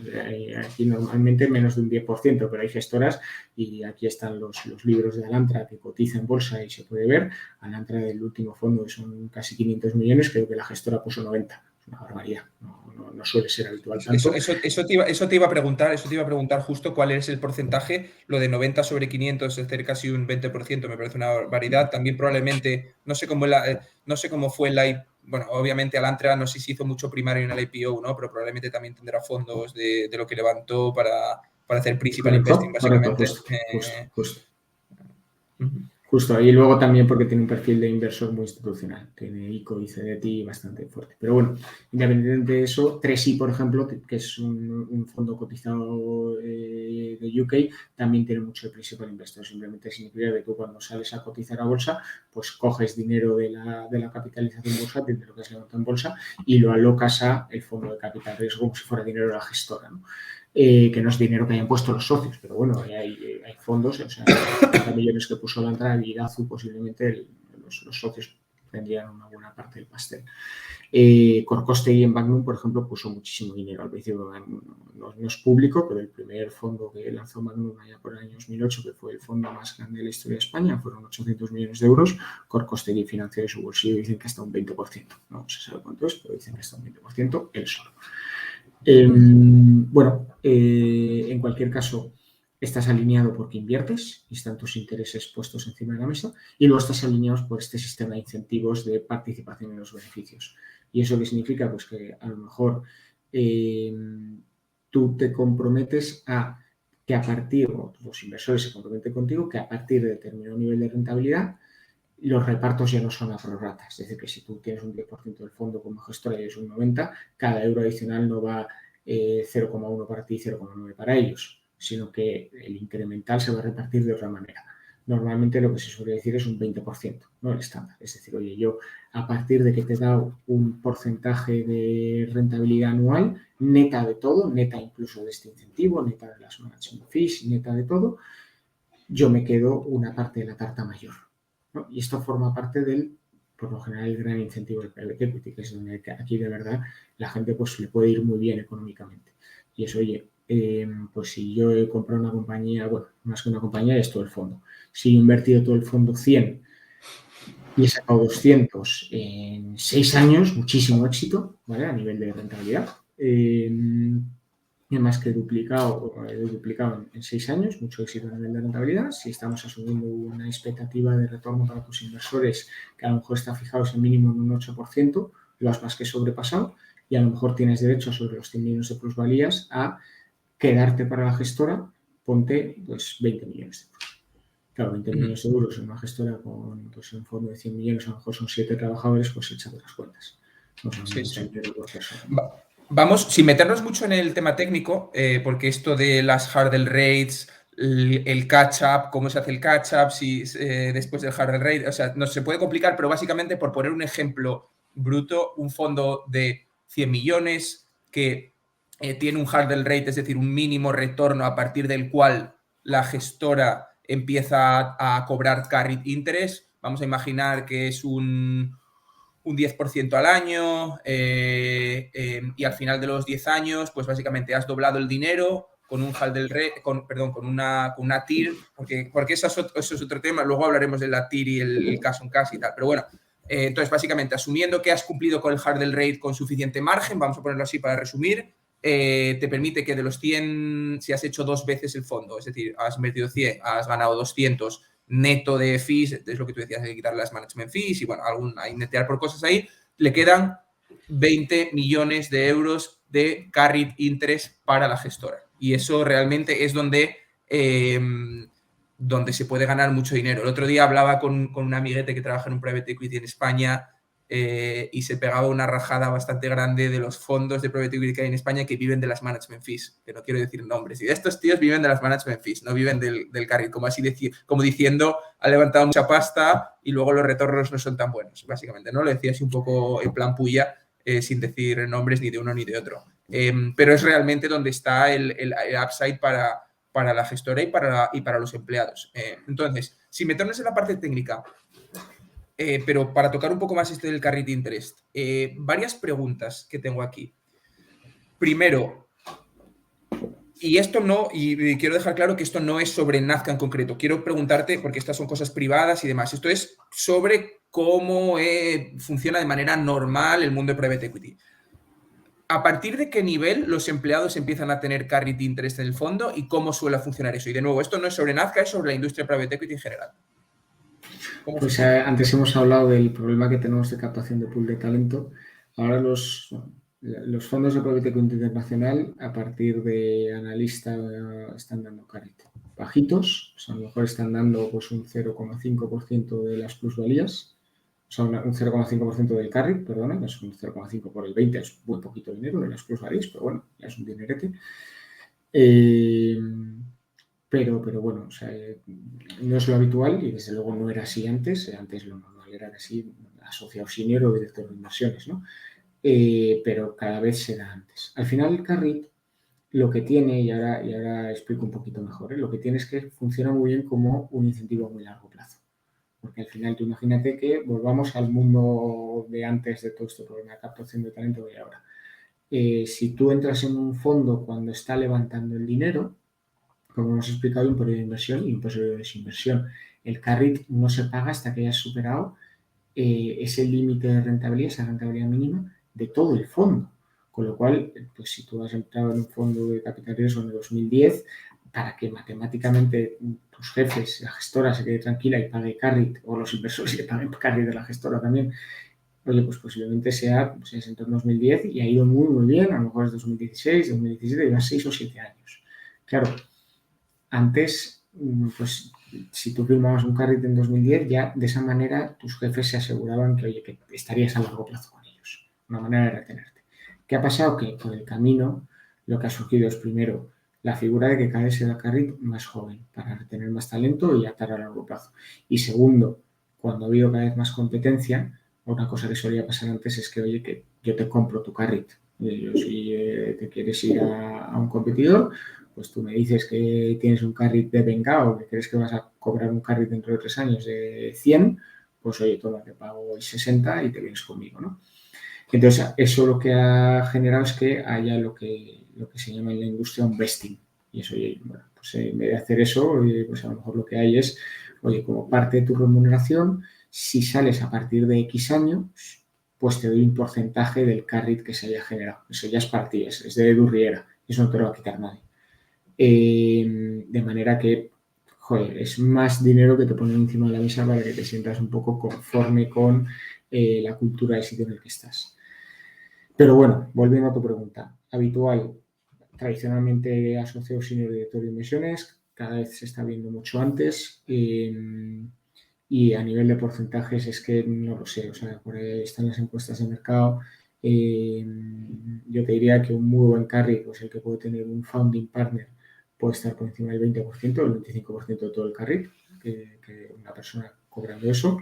Aquí normalmente menos de un 10%, pero hay gestoras y aquí están los libros de Alantra que cotiza en bolsa y se puede ver. Alantra del último fondo son casi 500 millones, creo que la gestora puso 90. Es una barbaridad, no suele ser habitual tanto. Eso te iba a preguntar justo cuál es el porcentaje. Lo de 90 sobre 500 es ser casi un 20%, me parece una barbaridad. También probablemente, no sé cómo fue la. Bueno, obviamente Alantra no sé si hizo mucho primario en el IPO, ¿no? Pero probablemente también tendrá fondos de lo que levantó para hacer principal investing, básicamente. Justo. Uh-huh. Justo, y luego también porque tiene un perfil de inversor muy institucional, tiene ICO y CDT bastante fuerte. Pero bueno, independientemente de eso, 3i, por ejemplo, que es un fondo cotizado de UK, también tiene mucho de principal investor. Simplemente significa que tú cuando sales a cotizar a bolsa, pues coges dinero de la capitalización bursátil, de lo que has levantado en bolsa, y lo alocas a el fondo de capital riesgo como si fuera dinero de la gestora, ¿no? Que no es dinero que hayan puesto los socios, pero bueno, hay fondos, o sea, 30 millones que puso la entrada y Irazu, posiblemente los socios tendrían una buena parte del pastel. Corcostein en Magnum, por ejemplo, puso muchísimo dinero al principio. No es público, pero el primer fondo que lanzó Magnum allá por el año 2008, que fue el fondo más grande de la historia de España, fueron 800 millones de euros. Corcostein financió de su bolsillo, dicen que hasta un 20%. No se sabe cuánto es, pero dicen que hasta un 20% él solo. En cualquier caso, estás alineado porque inviertes y están tus intereses puestos encima de la mesa y luego estás alineado por este sistema de incentivos de participación en los beneficios. ¿Y eso qué significa? Pues que a lo mejor tú te comprometes a que a partir, o los inversores se comprometen contigo, que a partir de determinado nivel de rentabilidad los repartos ya no son a prorrata. Es decir, que si tú tienes un 10% del fondo como gestora y es un 90%, cada euro adicional no va 0,1 para ti y 0,9 para ellos, sino que el incremental se va a repartir de otra manera. Normalmente lo que se suele decir es un 20%, no el estándar. Es decir, oye, yo a partir de que te he dado un porcentaje de rentabilidad anual, neta de todo, neta incluso de este incentivo, neta de las management fees, neta de todo, yo me quedo una parte de la tarta mayor, ¿no? Y esto forma parte del, por lo general, el gran incentivo del private equity, que es donde aquí de verdad la gente pues le puede ir muy bien económicamente. Y es, oye, pues si yo he comprado una compañía, bueno, más que una compañía es todo el fondo. Si he invertido todo el fondo 100 y he sacado 200 en 6 años, muchísimo éxito, ¿vale? A nivel de rentabilidad. Más que duplicado en 6 años, mucho éxito a nivel de rentabilidad. Si estamos asumiendo una expectativa de retorno para tus inversores que a lo mejor está fijado ese mínimo en un 8%, lo has más que sobrepasado y a lo mejor tienes derecho sobre los 100 millones de plusvalías a quedarte para la gestora, ponte pues 20 millones de euros. Claro, 20 millones de euros en una gestora con pues, un fondo de 100 millones, a lo mejor son 7 trabajadores, pues échate las cuentas. Sí. Vamos, sin meternos mucho en el tema técnico, porque esto de las hurdle rates, el catch-up, cómo se hace el catch-up, si después del hurdle rate, o sea, no se puede complicar, pero básicamente por poner un ejemplo bruto, un fondo de 100 millones que tiene un hurdle rate, es decir, un mínimo retorno a partir del cual la gestora empieza a cobrar carried interest. Vamos a imaginar que es un 10% al año y al final de los 10 años, pues básicamente has doblado el dinero con un Haldel Rate, con una TIR, porque eso es otro tema, luego hablaremos de la TIR y el cash on cash y tal, pero bueno, entonces básicamente asumiendo que has cumplido con el Haldel Rate con suficiente margen, vamos a ponerlo así para resumir, te permite que de los 100, si has hecho 2 veces el fondo, es decir, has invertido 100, has ganado 200 neto de fees, es lo que tú decías, hay que quitar las management fees y bueno, hay netear por cosas ahí, le quedan 20 millones de euros de carried interest para la gestora. Y eso realmente es donde se puede ganar mucho dinero. El otro día hablaba con un amiguete que trabaja en un private equity en España y se pegaba una rajada bastante grande de los fondos de private equity que hay en España que viven de las management fees, que no quiero decir nombres. Y estos tíos viven de las management fees, no viven del carry, como diciendo, ha levantado mucha pasta y luego los retornos no son tan buenos, básicamente, ¿no? Lo decía así un poco en plan puya, sin decir nombres ni de uno ni de otro. Pero es realmente donde está el upside para la gestora y para los empleados. Entonces, sin meternos en la parte técnica, pero para tocar un poco más esto del carried interest, varias preguntas que tengo aquí. Primero, y quiero dejar claro que esto no es sobre Nazca en concreto. Quiero preguntarte, porque estas son cosas privadas y demás, esto es sobre cómo funciona de manera normal el mundo de private equity. ¿A partir de qué nivel los empleados empiezan a tener carried interest en el fondo y cómo suele funcionar eso? Y de nuevo, esto no es sobre Nazca, es sobre la industria private equity en general. Pues antes hemos hablado del problema que tenemos de captación de pool de talento. Ahora los fondos de private equity internacional, a partir de analista, están dando carried bajitos. O sea, a lo mejor están dando pues, un 0,5% de las plusvalías. O sea, un 0,5% del carry, perdona, no es un 0,5 por el 20, es muy poquito dinero de las plusvalías, pero bueno, ya es un dinerete. Pero bueno, o sea, no es lo habitual y desde luego no era así antes. Antes lo normal era así, asociado senior o director de inversiones, ¿no? Pero cada vez se da antes. Al final el carry lo que tiene, y ahora explico un poquito mejor, lo que tiene es que funciona muy bien como un incentivo a muy largo plazo. Porque al final tú imagínate que volvamos al mundo de antes de todo esto, problema de captación de talento de ahora. Si tú entras en un fondo cuando está levantando el dinero, como hemos explicado, un periodo de inversión y un periodo de desinversión. El carry no se paga hasta que hayas superado ese límite de rentabilidad, esa rentabilidad mínima de todo el fondo. Con lo cual, pues si tú has entrado en un fondo de capital riesgo en el 2010, para que matemáticamente tus jefes, la gestora se quede tranquila y pague carry, o los inversores que paguen carry de la gestora también, oye, pues posiblemente sea, pues se sentó en 2010 y ha ido muy, muy bien, a lo mejor es 2016, 2017, lleva 6 o 7 años. Claro, antes, pues si tú firmabas un carry en 2010, ya de esa manera tus jefes se aseguraban que, oye, que estarías a largo plazo con ellos. Una manera de retenerte. ¿Qué ha pasado? Que por el camino lo que ha surgido es primero la figura de que cada vez será carry más joven para retener más talento y atar a largo plazo. Y segundo, cuando ha habido cada vez más competencia, una cosa que solía pasar antes es que, oye, que yo te compro tu carry. Si te quieres ir a un competidor, pues tú me dices que tienes un carry de venga o que crees que vas a cobrar un carry dentro de 3 años de 100, pues oye, toma, te pago el 60 y te vienes conmigo, ¿no? Entonces, eso lo que ha generado es que haya lo que se llama en la industria un vesting. Y eso, oye, bueno, pues en vez de hacer eso, pues a lo mejor lo que hay es, oye, como parte de tu remuneración, si sales a partir de X años, pues te doy un porcentaje del carry que se haya generado. Eso ya es para ti, es de Durriera, eso no te lo va a quitar nadie. De manera que, joder, es más dinero que te ponen encima de la mesa para que te sientas un poco conforme con la cultura del sitio en el que estás. Pero bueno, volviendo a tu pregunta, habitual, tradicionalmente asociado senior director de inversiones, cada vez se está viendo mucho antes y a nivel de porcentajes es que no lo sé, o sea, por ahí están las encuestas de mercado. Yo te diría que un muy buen carry, pues el que puede tener un founding partner, puede estar por encima del 20%, el 25% de todo el carry, que una persona cobrando eso,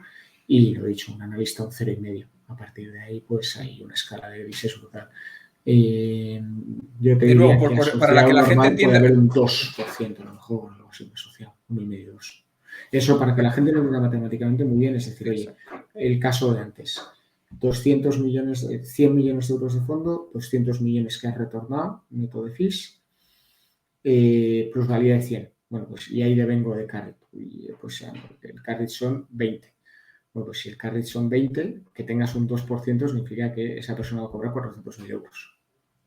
y lo he dicho, un analista un 0,5. A partir de ahí, pues hay una escala de grises brutal. Eh, yo te De nuevo, diría que para que asociado la gente normal puede entienda. haber un 2% a lo mejor, algo así, asociado, 1,5, 2. Eso para que la gente lo entienda matemáticamente muy bien, es decir, oye, Exacto. el caso de antes, 200 millones, 100 millones de euros de fondo, 200 millones que has retornado, neto de fees, plusvalía de 100. Bueno, pues y ahí devengo de carry. Y pues el carry son 20. Bueno, pues si el carry son 20, que tengas un 2% significa que esa persona va a cobrar 400.000 euros.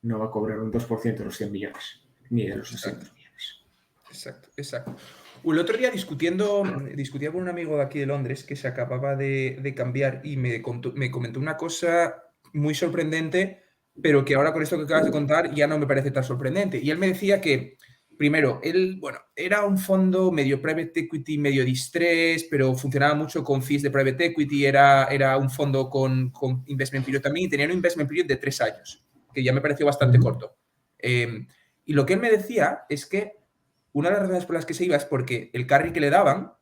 No va a cobrar un 2% de los 100 millones, ni de los Exacto. 200 millones. Exacto, exacto. El otro día discutía con un amigo de aquí de Londres que se acababa de cambiar y me comentó una cosa muy sorprendente, pero que ahora con esto que acabas de contar ya no me parece tan sorprendente. Y él me decía que, primero, bueno, era un fondo medio private equity, medio distress, pero funcionaba mucho con fees de private equity, era un fondo con investment period también y tenía un investment period de 3 años, que ya me pareció bastante corto. Y lo que él me decía es que una de las razones por las que se iba es porque el carry que le daban,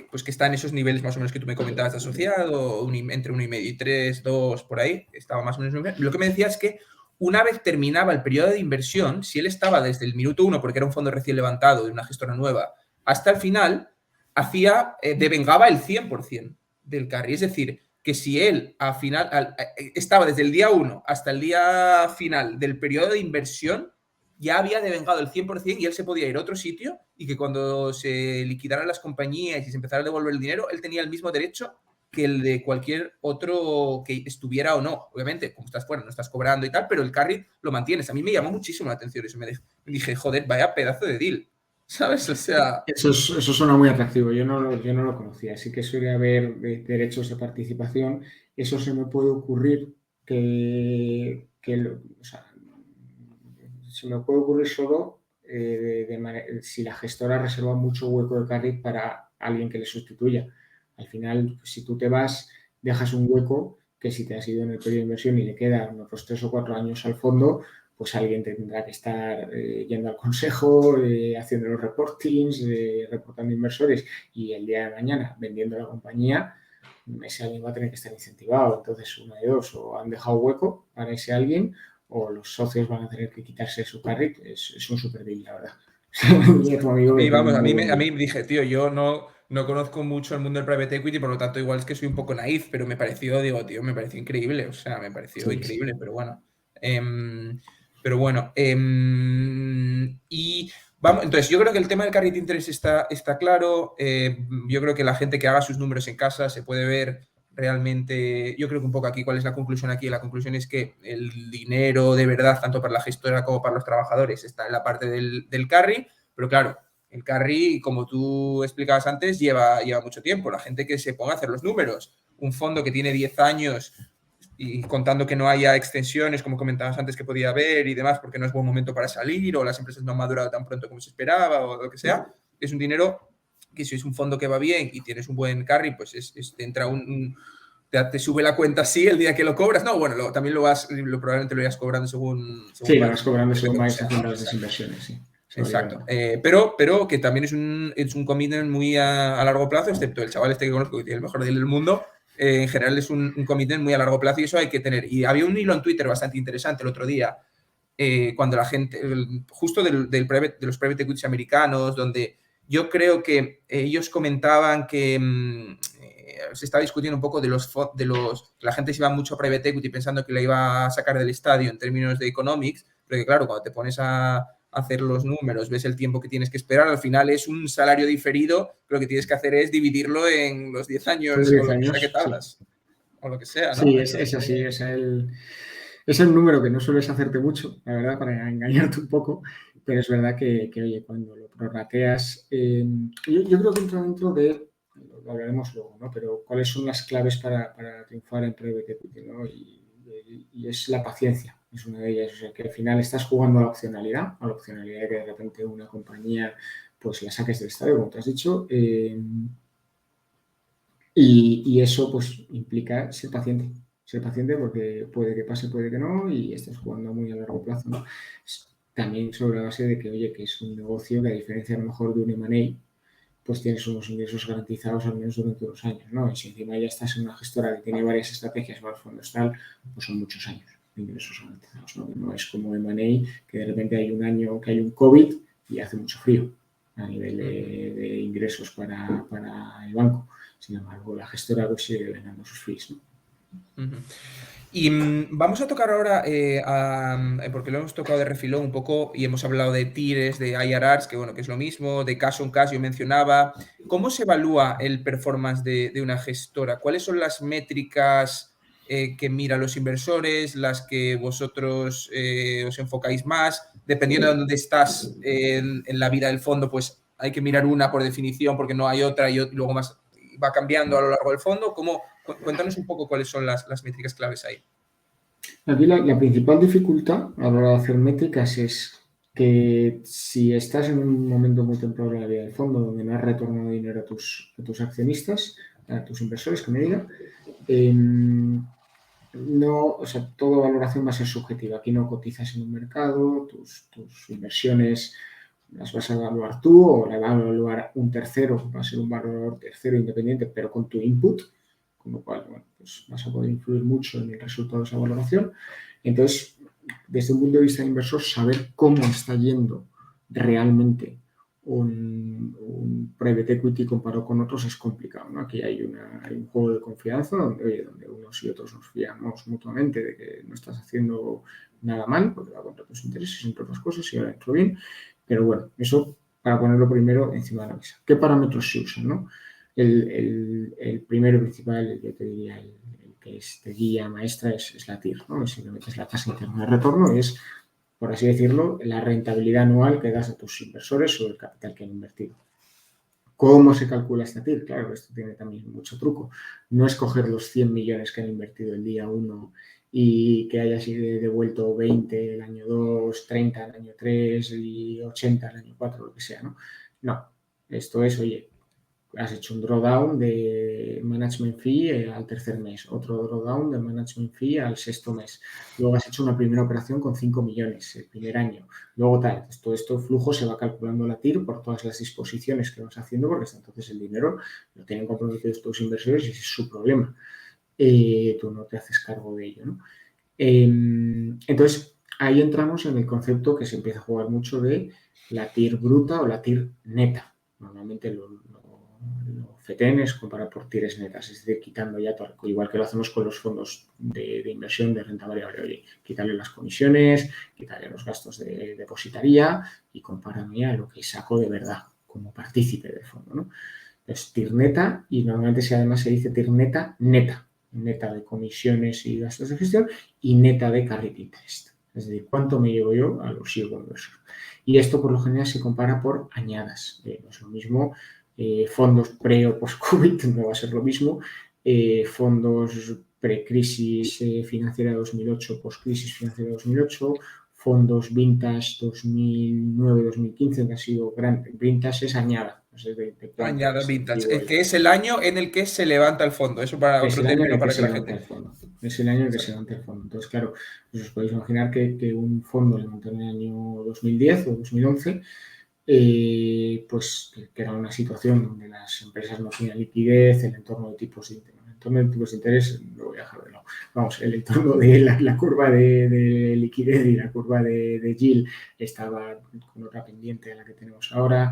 pues que está en esos niveles más o menos que tú me comentabas de asociado, entre 1,5 y 3, 2, por ahí, estaba más o menos. Lo que me decía es que una vez terminaba el periodo de inversión, si él estaba desde el minuto 1, porque era un fondo recién levantado de una gestora nueva, hasta el final, devengaba el 100% del carry. Es decir, que si él estaba desde el día 1 hasta el día final del periodo de inversión, ya había devengado el 100% y él se podía ir a otro sitio y que cuando se liquidaran las compañías y se empezara a devolver el dinero, él tenía el mismo derecho que el de cualquier otro que estuviera o no. Obviamente, como estás fuera, no estás cobrando y tal, pero el carry lo mantienes. A mí me llamó muchísimo la atención eso. Me dije, joder, vaya pedazo de deal. ¿Sabes? O sea... Eso suena muy atractivo. Yo no lo conocía. Sí que suele haber derechos de participación. Eso se me puede ocurrir o sea, se me puede ocurrir solo si la gestora reserva mucho hueco de carry para alguien que le sustituya. Al final, si tú te vas, dejas un hueco que si te has ido en el periodo de inversión y le quedan otros 3 o 4 años al fondo, pues alguien tendrá que estar yendo al consejo, haciendo los reportings, reportando inversores y el día de mañana vendiendo la compañía, ese alguien va a tener que estar incentivado. Entonces, una de dos, o han dejado hueco para ese alguien o los socios van a tener que quitarse su carry. Es un super deal, la verdad. Y vamos, a mí dije, tío, yo no conozco mucho el mundo del private equity, por lo tanto, igual es que soy un poco naif, pero me pareció increíble, o sea, me pareció increíble, pero bueno. Y vamos, entonces, yo creo que el tema del carried interest está claro. Yo creo que la gente que haga sus números en casa se puede ver realmente. Yo creo que un poco aquí, ¿cuál es la conclusión aquí? La conclusión es que el dinero de verdad, tanto para la gestora como para los trabajadores, está en la parte del carry. Pero claro, el carry, como tú explicabas antes, lleva mucho tiempo. La gente que se ponga a hacer los números. Un fondo que tiene 10 años y contando que no haya extensiones, como comentabas antes, que podía haber y demás, porque no es buen momento para salir o las empresas no han madurado tan pronto como se esperaba o lo que sea, es un dinero que si es un fondo que va bien y tienes un buen carry, pues te entra te sube la cuenta así el día que lo cobras. No, bueno, también probablemente lo irás cobrando según sí, lo vayas. vas cobrando según Depende de vayas cómo sea. haciendo las desinversiones, sí. Exacto. Pero que también es un commitment muy a largo plazo, excepto el chaval este que conozco que tiene el mejor deal del mundo. En general es un commitment muy a largo plazo y eso hay que tener. Y había un hilo en Twitter bastante interesante el otro día, cuando la gente, justo de los private equities americanos, donde yo creo que ellos comentaban que se estaba discutiendo un poco de la gente se iba mucho a private equity pensando que la iba a sacar del estadio en términos de economics, pero que claro, cuando te pones a hacer los números, ves el tiempo que tienes que esperar, al final es un salario diferido, pero lo que tienes que hacer es dividirlo en los 10 Son años o 10 lo que sea que años, sí. tardas, o lo que sea, ¿no? Sí, es así, es el número que no sueles hacerte mucho, la verdad, para engañarte un poco, pero es verdad que oye, cuando lo prorrateas, yo creo que entra dentro de, lo hablaremos luego, ¿no? Pero cuáles son las claves para triunfar en private equity, ¿no? Y es la paciencia, es una de ellas, o sea, que al final estás jugando a la opcionalidad de que de repente una compañía, pues la saques del estadio, como te has dicho, y eso pues implica ser paciente porque puede que pase, puede que no, y estás jugando muy a largo plazo, ¿no? También sobre la base de que, oye, que es un negocio que a diferencia a lo mejor de un M&A, pues tienes unos ingresos garantizados al menos durante unos años, ¿no? Y si encima ya estás en una gestora que tiene varias estrategias, varios fondos tal, pues son muchos años. de ingresos garantizados, ¿no? No es como M&A, que de repente hay un año que hay un COVID y hace mucho frío a nivel de ingresos para el banco. Sin embargo, la gestora pues sigue ganando sus fees, ¿no? Y vamos a tocar ahora, porque lo hemos tocado de refilón un poco y hemos hablado de TIRs, de IRRs, que bueno, que es lo mismo, de cash on cash, yo mencionaba. ¿Cómo se evalúa el performance de una gestora? ¿Cuáles son las métricas que miran los inversores, las que vosotros os enfocáis más? Dependiendo de dónde estás en la vida del fondo, pues hay que mirar una por definición porque no hay otra y luego más va cambiando a lo largo del fondo. Cuéntanos un poco cuáles son las métricas claves ahí. Aquí la principal dificultad a la hora de hacer métricas es que si estás en un momento muy temprano de la vida del fondo donde no has retornado dinero a tus accionistas, a tus inversores, que me digan, no, o sea, toda valoración va a ser subjetiva. Aquí no cotizas en un mercado, tus inversiones las vas a evaluar tú o la va a evaluar un tercero, va a ser un valorador tercero independiente, pero con tu input, con lo cual, bueno, pues vas a poder influir mucho en el resultado de esa valoración. Entonces, desde un punto de vista de inversor, saber cómo está yendo realmente un private equity comparado con otros es complicado, ¿no? Aquí hay un juego de confianza donde unos y otros nos fiamos mutuamente de que no estás haciendo nada mal, porque va contra tus intereses, entre otras cosas, y ahora entro bien. Pero bueno, eso para ponerlo primero encima de la mesa. ¿Qué parámetros se usan, no? El primero principal, yo te diría, el que es de guía maestra, es la TIR, ¿no? Simplemente es la tasa interna de retorno, es, por así decirlo, la rentabilidad anual que das a tus inversores sobre el capital que han invertido. ¿Cómo se calcula esta TIR? Claro, esto tiene también mucho truco. No es coger los 100 millones que han invertido el día 1 y que hayas devuelto 20 el año 2, 30 el año 3 y 80 el año 4, lo que sea, ¿no? No, esto es, oye, has hecho un drawdown de management fee al tercer mes, otro drawdown de management fee al sexto mes. Luego has hecho una primera operación con 5 millones el primer año. Luego tal, todo esto flujo se va calculando la TIR por todas las disposiciones que vas haciendo, porque hasta entonces el dinero lo tienen comprometidos tus inversores y ese es su problema. Tú no te haces cargo de ello, ¿no? Entonces, ahí entramos en el concepto que se empieza a jugar mucho de la TIR bruta o la TIR neta. Normalmente lo FETEN es comparar por TIRs netas, es decir, quitando ya todo, igual que lo hacemos con los fondos de inversión de renta variable. Oye, quitarle las comisiones, quitarle los gastos de depositaría y compararme a lo que saco de verdad como partícipe del fondo, ¿no? Es TIR neta y normalmente además se dice TIR neta de comisiones y gastos de gestión y neta de carried interest. Es decir, cuánto me llevo yo al bolsillo como inversor. Y esto por lo general se compara por añadas. No es lo mismo fondos pre o post-COVID, no va a ser lo mismo. Fondos pre-crisis financiera de 2008, post-crisis financiera de 2008, fondos vintage 2009-2015, que ha sido grande. Vintage es añada. No sé de Añada vintage, que es el año en el que se levanta el fondo. Eso para otro término para que la gente... Es el año en el que se levanta el fondo. Entonces, claro, pues os podéis imaginar que un fondo levantado en el año 2010 o 2011, pues que era una situación donde las empresas no tenían liquidez, el entorno de tipos de interés. El entorno de tipos de interés, lo voy a dejar de lado. Vamos, el entorno de la curva de liquidez y la curva de yield estaba con otra pendiente a la que tenemos ahora.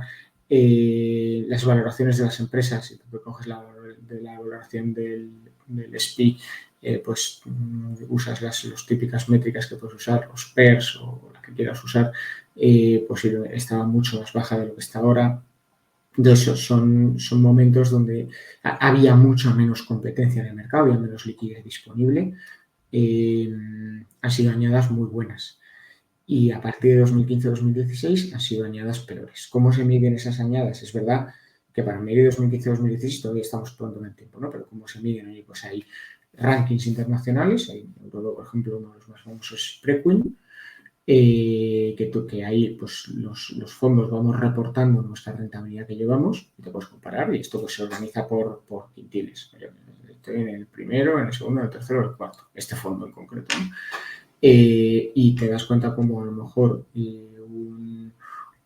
Las valoraciones de las empresas, si tú coges la valoración del SPI, pues usas las típicas métricas que puedes usar, los PERS o la que quieras usar, pues estaba mucho más baja de lo que está ahora. Entonces son momentos donde había mucha menos competencia en el mercado, había menos liquidez disponible. Han sido añadas muy buenas. Y a partir de 2015-2016 han sido añadas peores. ¿Cómo se miden esas añadas? Es verdad que para medir 2015-2016 todavía estamos pronto en el tiempo, ¿no? Pero ¿cómo se miden? Oye, pues hay rankings internacionales, hay, por ejemplo, uno de los más famosos es Preqin, que ahí pues los fondos vamos reportando nuestra rentabilidad que llevamos y te puedes comparar y esto pues se organiza por quintiles. Estoy en el primero, en el segundo, en el tercero, en el cuarto, este fondo en concreto, ¿no? Y te das cuenta como a lo mejor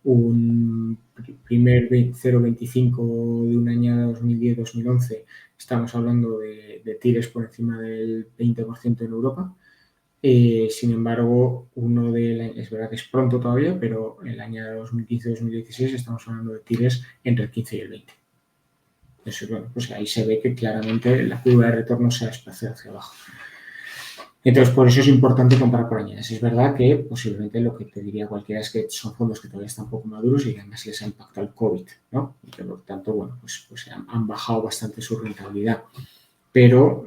un primer 0,25 de una añada 2010-2011 estamos hablando de TIRs por encima del 20% en Europa Sin embargo, es verdad que es pronto todavía, pero el año 2015-2016 estamos hablando de TIRs entre el 15 y el 20. Eso, bueno, pues ahí se ve que claramente la curva de retorno se ha desplazado hacia abajo. Entonces, por eso es importante comprar por añadas. Es verdad que posiblemente lo que te diría cualquiera es que son fondos que todavía están un poco maduros y que además les ha impactado el COVID, ¿no? Y que por lo tanto, bueno, pues han bajado bastante su rentabilidad. Pero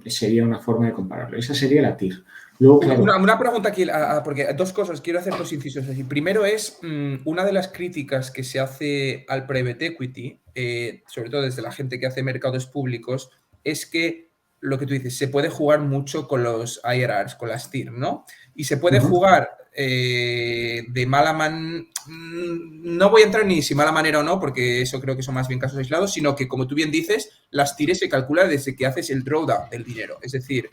sería una forma de compararlo. Esa sería la TIR. Luego, claro, una pregunta aquí, porque dos cosas, quiero hacer dos incisos aquí. Primero es, una de las críticas que se hace al private equity, sobre todo desde la gente que hace mercados públicos, es que lo que tú dices, se puede jugar mucho con los IRRs, con las TIR, ¿no? Y se puede jugar de mala manera, no voy a entrar ni si mala manera o no, porque eso creo que son más bien casos aislados, sino que, como tú bien dices, las TIR se calculan desde que haces el drawdown del dinero. Es decir,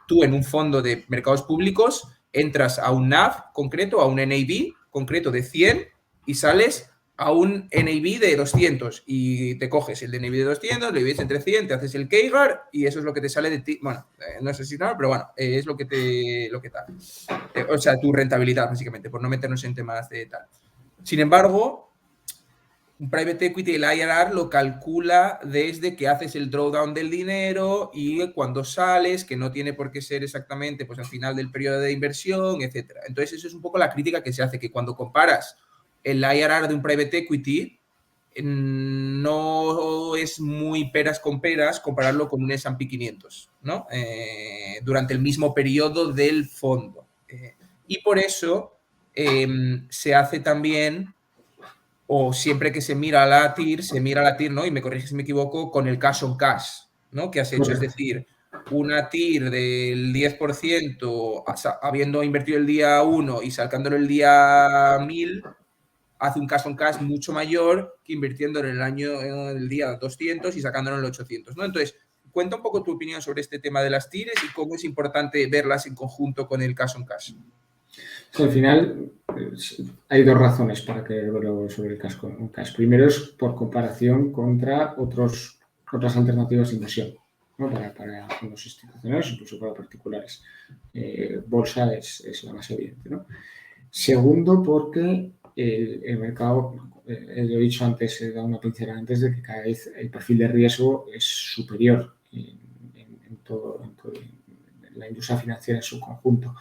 tú en un fondo de mercados públicos entras a un NAV concreto, a un NAV concreto de 100 y sales a un NAV de 200 y te coges el de NAV de 200, lo divides entre 100, te haces el CAGR y eso es lo que te sale de ti. Bueno, no sé si nada, pero bueno, es lo que tal. O sea, tu rentabilidad, básicamente, por no meternos en temas de tal. Sin embargo, un private equity, el IRR lo calcula desde que haces el drawdown del dinero y cuando sales, que no tiene por qué ser exactamente pues al final del periodo de inversión, etcétera. Entonces, eso es un poco la crítica que se hace, que cuando comparas el IRR de un private equity, no es muy peras con peras compararlo con un S&P 500, ¿no? Durante el mismo periodo del fondo. Y por eso se hace también, o siempre que se mira la TIR, ¿no? Y me corriges si me equivoco, con el cash on cash, ¿no? Que has hecho. correcto. Es decir, una TIR del 10%, habiendo invertido el día 1 y sacándolo el día 1000, hace un cash on cash mucho mayor que invirtiendo en el año, el día 200 y sacándolo en el 800, ¿no? Entonces, cuenta un poco tu opinión sobre este tema de las TIRs y cómo es importante verlas en conjunto con el cash on cash. Al final, hay dos razones para verlo sobre el cash on cash. Primero es por comparación contra otras alternativas de inversión, ¿no? Para fondos institucionales, incluso para particulares. Bolsa es la más evidente, ¿no? Segundo, porque el mercado, lo he dicho antes, he dado una pincelada antes de que cada vez el perfil de riesgo es superior en todo, en la industria financiera en su conjunto.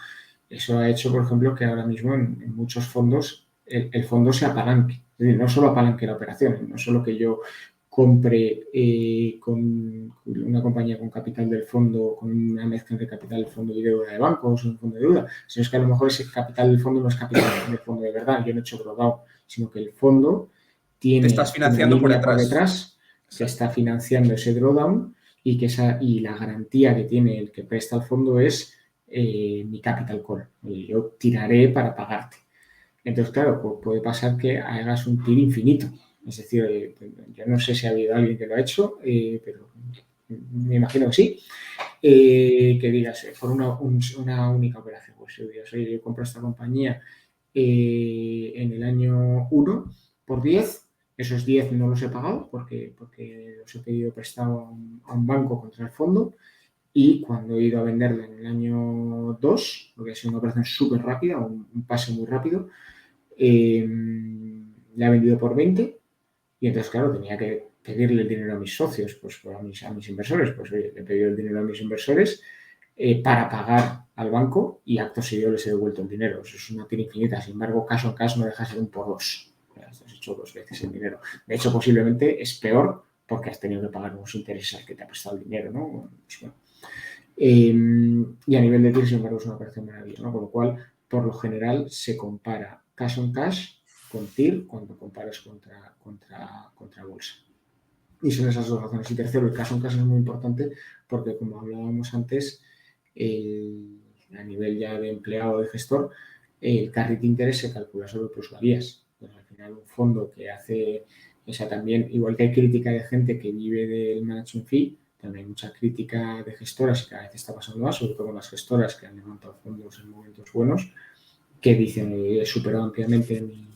Eso ha hecho, por ejemplo, que ahora mismo en muchos fondos el fondo se apalanque. Es decir, no solo apalanque la operación, no solo que yo compre con una compañía con capital del fondo, con una mezcla entre capital del fondo y deuda de bancos o un fondo de deuda, sino es que a lo mejor ese capital del fondo no es capital del fondo de verdad, yo no he hecho drawdown, sino que el fondo Te estás tiene una financiando por línea por detrás. detrás que está financiando ese drawdown y la garantía que tiene el que presta el fondo es mi capital call. Yo tiraré para pagarte. Entonces, claro, puede pasar que hagas un TIR infinito. Es decir, yo no sé si ha habido alguien que lo ha hecho, pero me imagino que sí. Que digas, por una única operación, pues si digas, oye, yo compro esta compañía en el año 1 por 10, esos 10 no los he pagado porque los he pedido prestado a un banco contra el fondo. Y cuando he ido a venderla en el año 2, porque ha sido una operación súper rápida, un pase muy rápido, la he vendido por 20 y entonces, claro, tenía que pedirle el dinero a mis socios, pues a mis inversores. Pues oye, le he pedido el dinero a mis inversores para pagar al banco y acto seguido les he devuelto el dinero. Eso es una tira infinita. Sin embargo, caso en caso no deja de ser un por dos. Has hecho 2 veces el dinero. De hecho, posiblemente es peor porque has tenido que pagar unos intereses al que te ha prestado el dinero, ¿no? Pues bueno. Y a nivel de TIR, sin embargo, es una operación maravillosa, ¿no? Con lo cual, por lo general, se compara cash on cash con TIR cuando comparas contra bolsa. Y son esas dos razones. Y tercero, el cash on cash es muy importante porque, como hablábamos antes, a nivel ya de empleado o de gestor, el carry de interés se calcula sobre plusvalías. Entonces, al final, un fondo que hace, o sea, también, igual que hay crítica de gente que vive del management fee, también hay mucha crítica de gestoras y cada vez está pasando más, sobre todo con las gestoras que han levantado fondos en momentos buenos, que dicen he superado ampliamente mi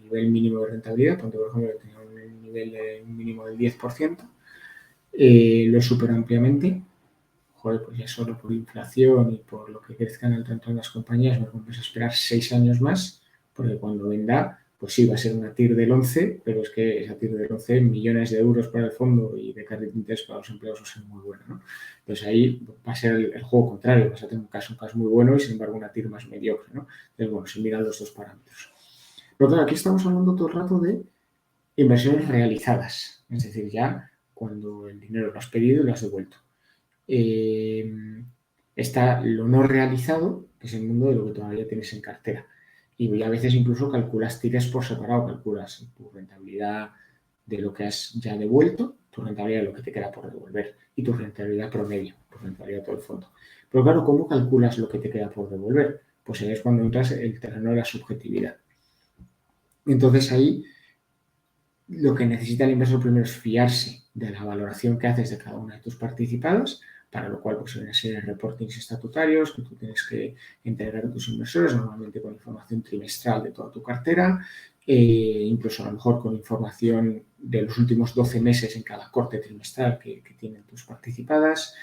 nivel mínimo de rentabilidad, tanto por ejemplo que tenía un nivel de un mínimo del 10%, lo he superado ampliamente. joder, pues ya solo por inflación y por lo que crezcan el rentable de las compañías, me compensa esperar 6 años más, porque cuando venda, pues sí, va a ser una TIR del 11, pero es que esa TIR del 11, millones de euros para el fondo y de carry de interés para los empleados va a ser muy buena, ¿no? Entonces ahí va a ser el juego contrario, vas a tener un caso muy bueno y sin embargo una TIR más mediocre, ¿no? Entonces, bueno, se miran los dos parámetros. Pero claro, aquí estamos hablando todo el rato de inversiones realizadas, es decir, ya cuando el dinero lo has pedido y lo has devuelto. Está lo no realizado, que es el mundo de lo que todavía tienes en cartera. Y a veces incluso calculas tickets por separado, calculas tu rentabilidad de lo que has ya devuelto, tu rentabilidad de lo que te queda por devolver y tu rentabilidad promedio, tu rentabilidad de todo el fondo. Pero claro, ¿cómo calculas lo que te queda por devolver? Pues ahí es cuando entras en el terreno de la subjetividad. Entonces ahí lo que necesita el inversor primero es fiarse de la valoración que haces de cada una de tus participadas, para lo cual pues hay una serie de reportings estatutarios que tú tienes que integrar a tus inversores, normalmente con información trimestral de toda tu cartera, incluso a lo mejor con información de los últimos 12 meses en cada corte trimestral que tienen tus participadas,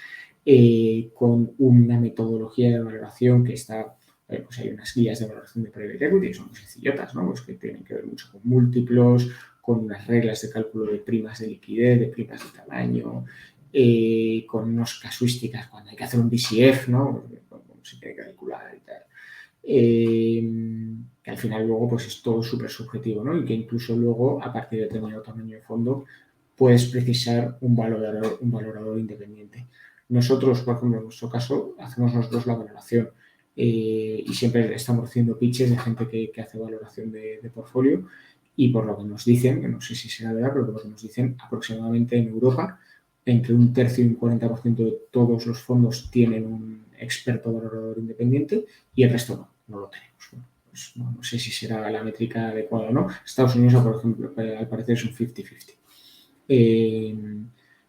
con una metodología de valoración que está, pues hay unas guías de valoración de private equity que son muy sencillotas, ¿no? Pues que tienen que ver mucho con múltiplos, con unas reglas de cálculo de primas de liquidez, de primas de tamaño, con unas casuísticas cuando hay que hacer un DCF, ¿no? Cómo se tiene que calcular y tal. Que al final luego pues es todo súper subjetivo, ¿no? Y que incluso luego, a partir de determinado tamaño de fondo, puedes precisar un valorador independiente. Nosotros, por ejemplo, en nuestro caso, hacemos nosotros la valoración y siempre estamos haciendo pitches de gente que hace valoración de portfolio y por lo que nos dicen, que no sé si será verdad, pero por lo que nos dicen, aproximadamente en Europa, entre un tercio y un 40% de todos los fondos tienen un experto valorador independiente y el resto no lo tenemos. Bueno, pues no sé si será la métrica adecuada o no. Estados Unidos, por ejemplo, al parecer es un 50-50.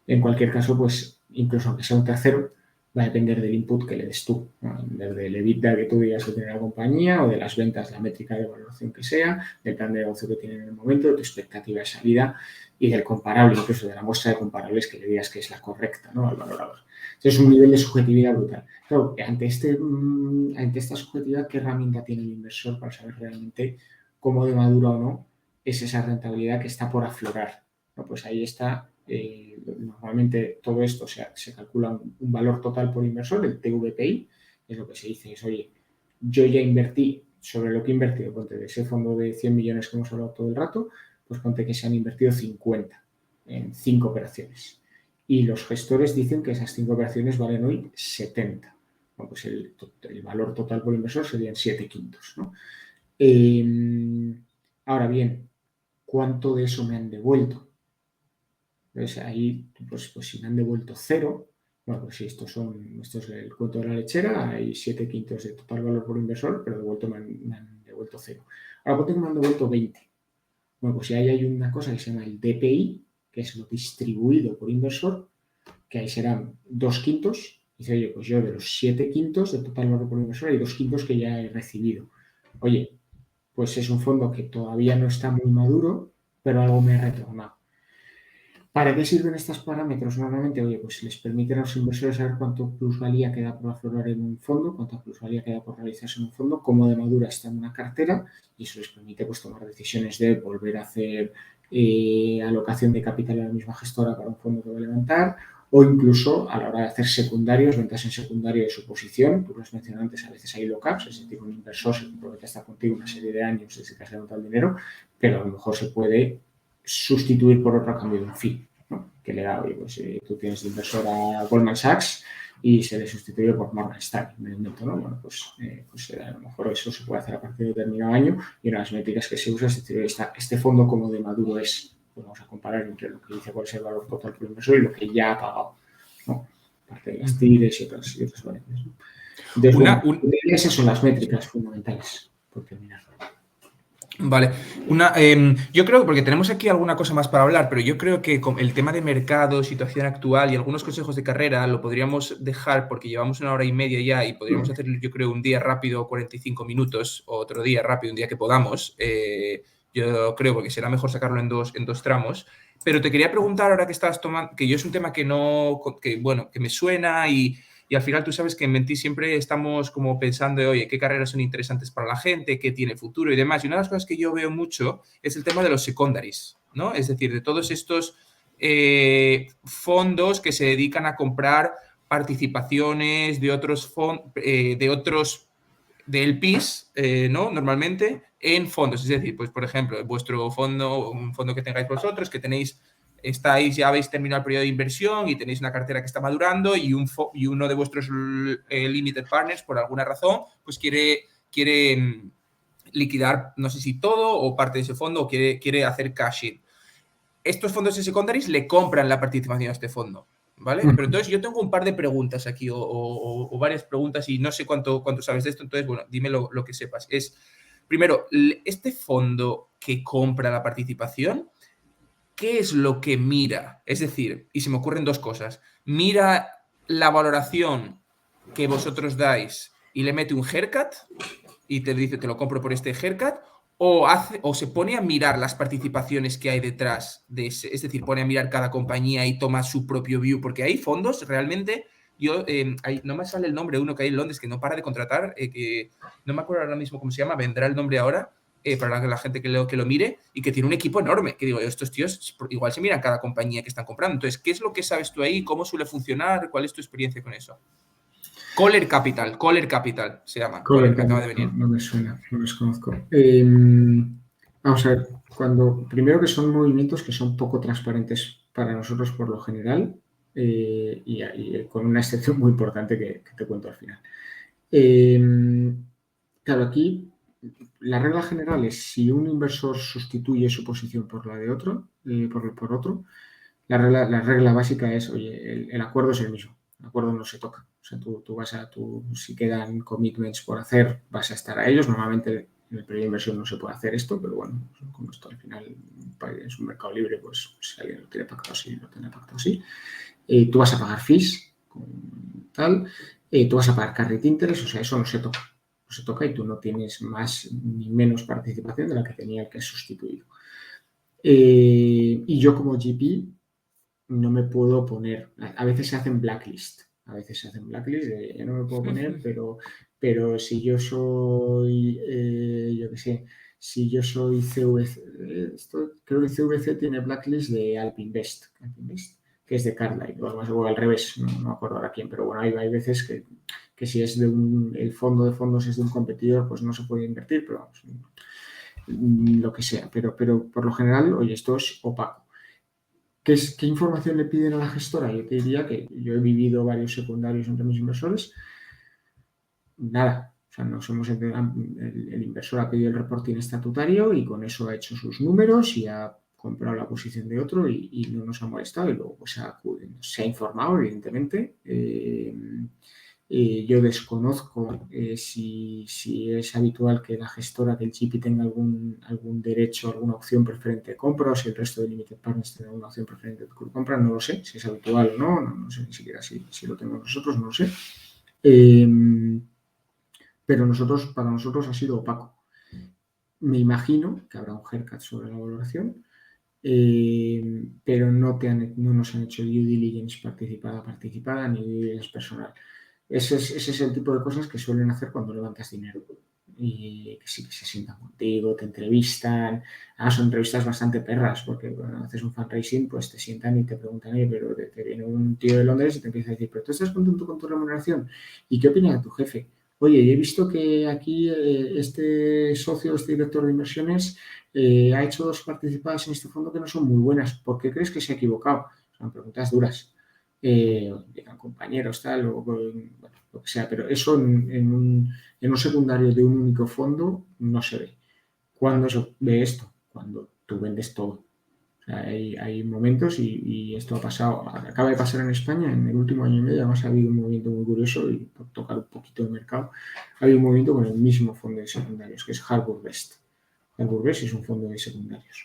En cualquier caso, pues incluso aunque sea un tercero, va a depender del input que le des tú, ¿no? Va a depender del EBITDA que tú digas que tiene la compañía o de las ventas, la métrica de valoración que sea, del plan de negocio que tiene en el momento, de tu expectativa de salida y del comparable, incluso de la muestra de comparables que le digas que es la correcta, ¿no? Al valorador. Entonces es un nivel de subjetividad brutal. Claro, ante esta subjetividad, ¿qué herramienta tiene el inversor para saber realmente cómo de madura o no es esa rentabilidad que está por aflorar? ¿No? Pues ahí está. Normalmente todo esto se calcula un valor total por inversor, el TVPI, es lo que se dice, es, oye, yo ya invertí sobre lo que he invertido, ponte de ese fondo de 100 millones que hemos hablado todo el rato, pues ponte que se han invertido 50 en 5 operaciones. Y los gestores dicen que esas 5 operaciones valen hoy 70. Bueno, pues el valor total por inversor serían 7 quintos, ¿no? Ahora bien, ¿cuánto de eso me han devuelto? Entonces ahí, pues si me han devuelto 0, bueno, pues si esto es el cuento de la lechera, hay 7 quintos de total valor por inversor, pero me han devuelto 0. Ahora, ¿por qué me han devuelto 20? Bueno, pues si ahí hay una cosa que se llama el DPI, que es lo distribuido por inversor, que ahí serán 2 quintos. Y dice, oye, pues yo de los 7 quintos de total valor por inversor hay 2 quintos que ya he recibido. Oye, pues es un fondo que todavía no está muy maduro, pero algo me ha retornado. ¿Para qué sirven estos parámetros? Normalmente, oye, pues les permiten a los inversores saber cuánto plusvalía queda por aflorar en un fondo, cuánta plusvalía queda por realizarse en un fondo, cómo de madura está en una cartera, y eso les permite pues, tomar decisiones de volver a hacer alocación de capital a la misma gestora para un fondo que va a levantar, o incluso a la hora de hacer secundarios, ventas en secundario de su posición. Tú lo has mencionado antes, a veces hay lockups, es decir, un inversor se compromete a estar contigo una serie de años desde que has levantado el dinero, pero a lo mejor se puede sustituir por otro a cambio de un fee, ¿no? Que le da, oye, pues tú tienes de inversor a Goldman Sachs y se le sustituye por Morgan Stanley, me invento, ¿no? Bueno, pues a lo mejor eso se puede hacer a partir de determinado año y una de las métricas que se usa es decir, este fondo como de maduro es, pues vamos a comparar entre lo que dice cuál es el valor total por inversor y lo que ya ha pagado, ¿no? Parte de las TIRs y otras variables, ¿no? Entonces, esas son las métricas fundamentales, por terminar. Vale, yo creo que porque tenemos aquí alguna cosa más para hablar, pero yo creo que con el tema de mercado, situación actual y algunos consejos de carrera lo podríamos dejar porque llevamos 1 hora y media ya y podríamos hacer, yo creo, un día rápido 45 minutos o otro día rápido, un día que podamos. Yo creo porque será mejor sacarlo en dos tramos. Pero te quería preguntar ahora que estás tomando, que yo es un tema que me suena y y al final tú sabes que en Mentis siempre estamos como pensando, oye, qué carreras son interesantes para la gente, qué tiene futuro y demás. Y una de las cosas que yo veo mucho es el tema de los secondaries, ¿no? Es decir, de todos estos fondos que se dedican a comprar participaciones de otros del PIS, ¿no? Normalmente en fondos. Es decir, pues por ejemplo, vuestro fondo, un fondo que tengáis vosotros, que tenéis, ya habéis terminado el periodo de inversión y tenéis una cartera que está madurando y uno de vuestros limited partners, por alguna razón, pues quiere liquidar, no sé si todo o parte de ese fondo o quiere hacer cash in. Estos fondos de secondaries le compran la participación a este fondo, ¿vale? Pero entonces yo tengo un par de preguntas aquí o varias preguntas y no sé cuánto sabes de esto, entonces, bueno, dime lo que sepas. Primero, este fondo que compra la participación, ¿qué es lo que mira? Es decir, y se me ocurren dos cosas. Mira la valoración que vosotros dais y le mete un haircut y te dice, te lo compro por este haircut, o se pone a mirar las participaciones que hay detrás de ese, es decir, pone a mirar cada compañía y toma su propio view, porque hay fondos realmente, no me sale el nombre de uno que hay en Londres que no para de contratar, que no me acuerdo ahora mismo cómo se llama, vendrá el nombre ahora, para la gente que lo mire, y que tiene un equipo enorme, que digo, estos tíos igual se miran cada compañía que están comprando. Entonces, ¿qué es lo que sabes tú ahí? ¿Cómo suele funcionar? ¿Cuál es tu experiencia con eso? Coller Capital se llama, Coller, me acaba de venir. No me suena, no los conozco. Vamos a ver, primero que son movimientos que son poco transparentes para nosotros por lo general, y con una excepción muy importante que te cuento al final. Claro, aquí la regla general es si un inversor sustituye su posición por la de otro, por otro, la regla básica es, oye, el acuerdo es el mismo, el acuerdo no se toca. O sea, si quedan commitments por hacer, vas a estar a ellos. Normalmente en el periodo de inversión no se puede hacer esto, pero bueno, como esto al final es un mercado libre, pues si alguien lo tiene pactado así, lo tiene pactado así. Tú vas a pagar fees, tal, tú vas a pagar carried interest, o sea, eso no se toca. No se toca y tú no tienes más ni menos participación de la que tenía el que es sustituido. Y yo como GP no me puedo poner, a veces se hacen blacklist, de yo no me puedo poner, pero si yo soy, yo qué sé, si yo soy CVC, creo que CVC tiene blacklist de Alpinvest, que es de Carlyle, o al revés, no me acuerdo ahora quién, pero bueno, hay veces que si es el fondo de fondos es de un competidor, pues no se puede invertir, pero vamos, lo que sea, pero por lo general, oye, esto es opaco. ¿Qué información le piden a la gestora? Yo te diría que yo he vivido varios secundarios entre mis inversores. Nada. O sea, el inversor ha pedido el reporting estatutario y con eso ha hecho sus números y ha comprado la posición de otro y no nos ha molestado. Y luego pues, se ha informado, evidentemente. Yo desconozco si es habitual que la gestora del GP tenga algún derecho, alguna opción preferente de compra o si el resto de limited partners tiene alguna opción preferente de compra. No lo sé si es habitual o no sé ni siquiera si lo tenemos nosotros, no lo sé. Pero para nosotros ha sido opaco. Me imagino que habrá un haircut sobre la valoración, pero no nos han hecho due diligence participada ni due diligence personal. Ese es el tipo de cosas que suelen hacer cuando levantas dinero. Y que sí que se sientan contigo, te entrevistan. Son entrevistas bastante perras, porque cuando haces un fundraising, pues te sientan y te preguntan, pero te viene un tío de Londres y te empieza a decir, pero tú estás contento con tu remuneración. ¿Y qué opina tu jefe? Oye, he visto que aquí este socio, este director de inversiones, ha hecho 2 participadas en este fondo que no son muy buenas. ¿Por qué crees que se ha equivocado? Son preguntas duras. Llegan compañeros, tal, o bueno, lo que sea, pero eso en un secundario de un único fondo no se ve. ¿Cuándo se ve esto? Cuando tú vendes todo. O sea, hay momentos y esto ha pasado, acaba de pasar en España en el último año y medio. Además ha habido un movimiento muy curioso y por tocar un poquito de mercado, ha habido un movimiento con el mismo fondo de secundarios, que es Harbour Best. Harbour Best es un fondo de secundarios.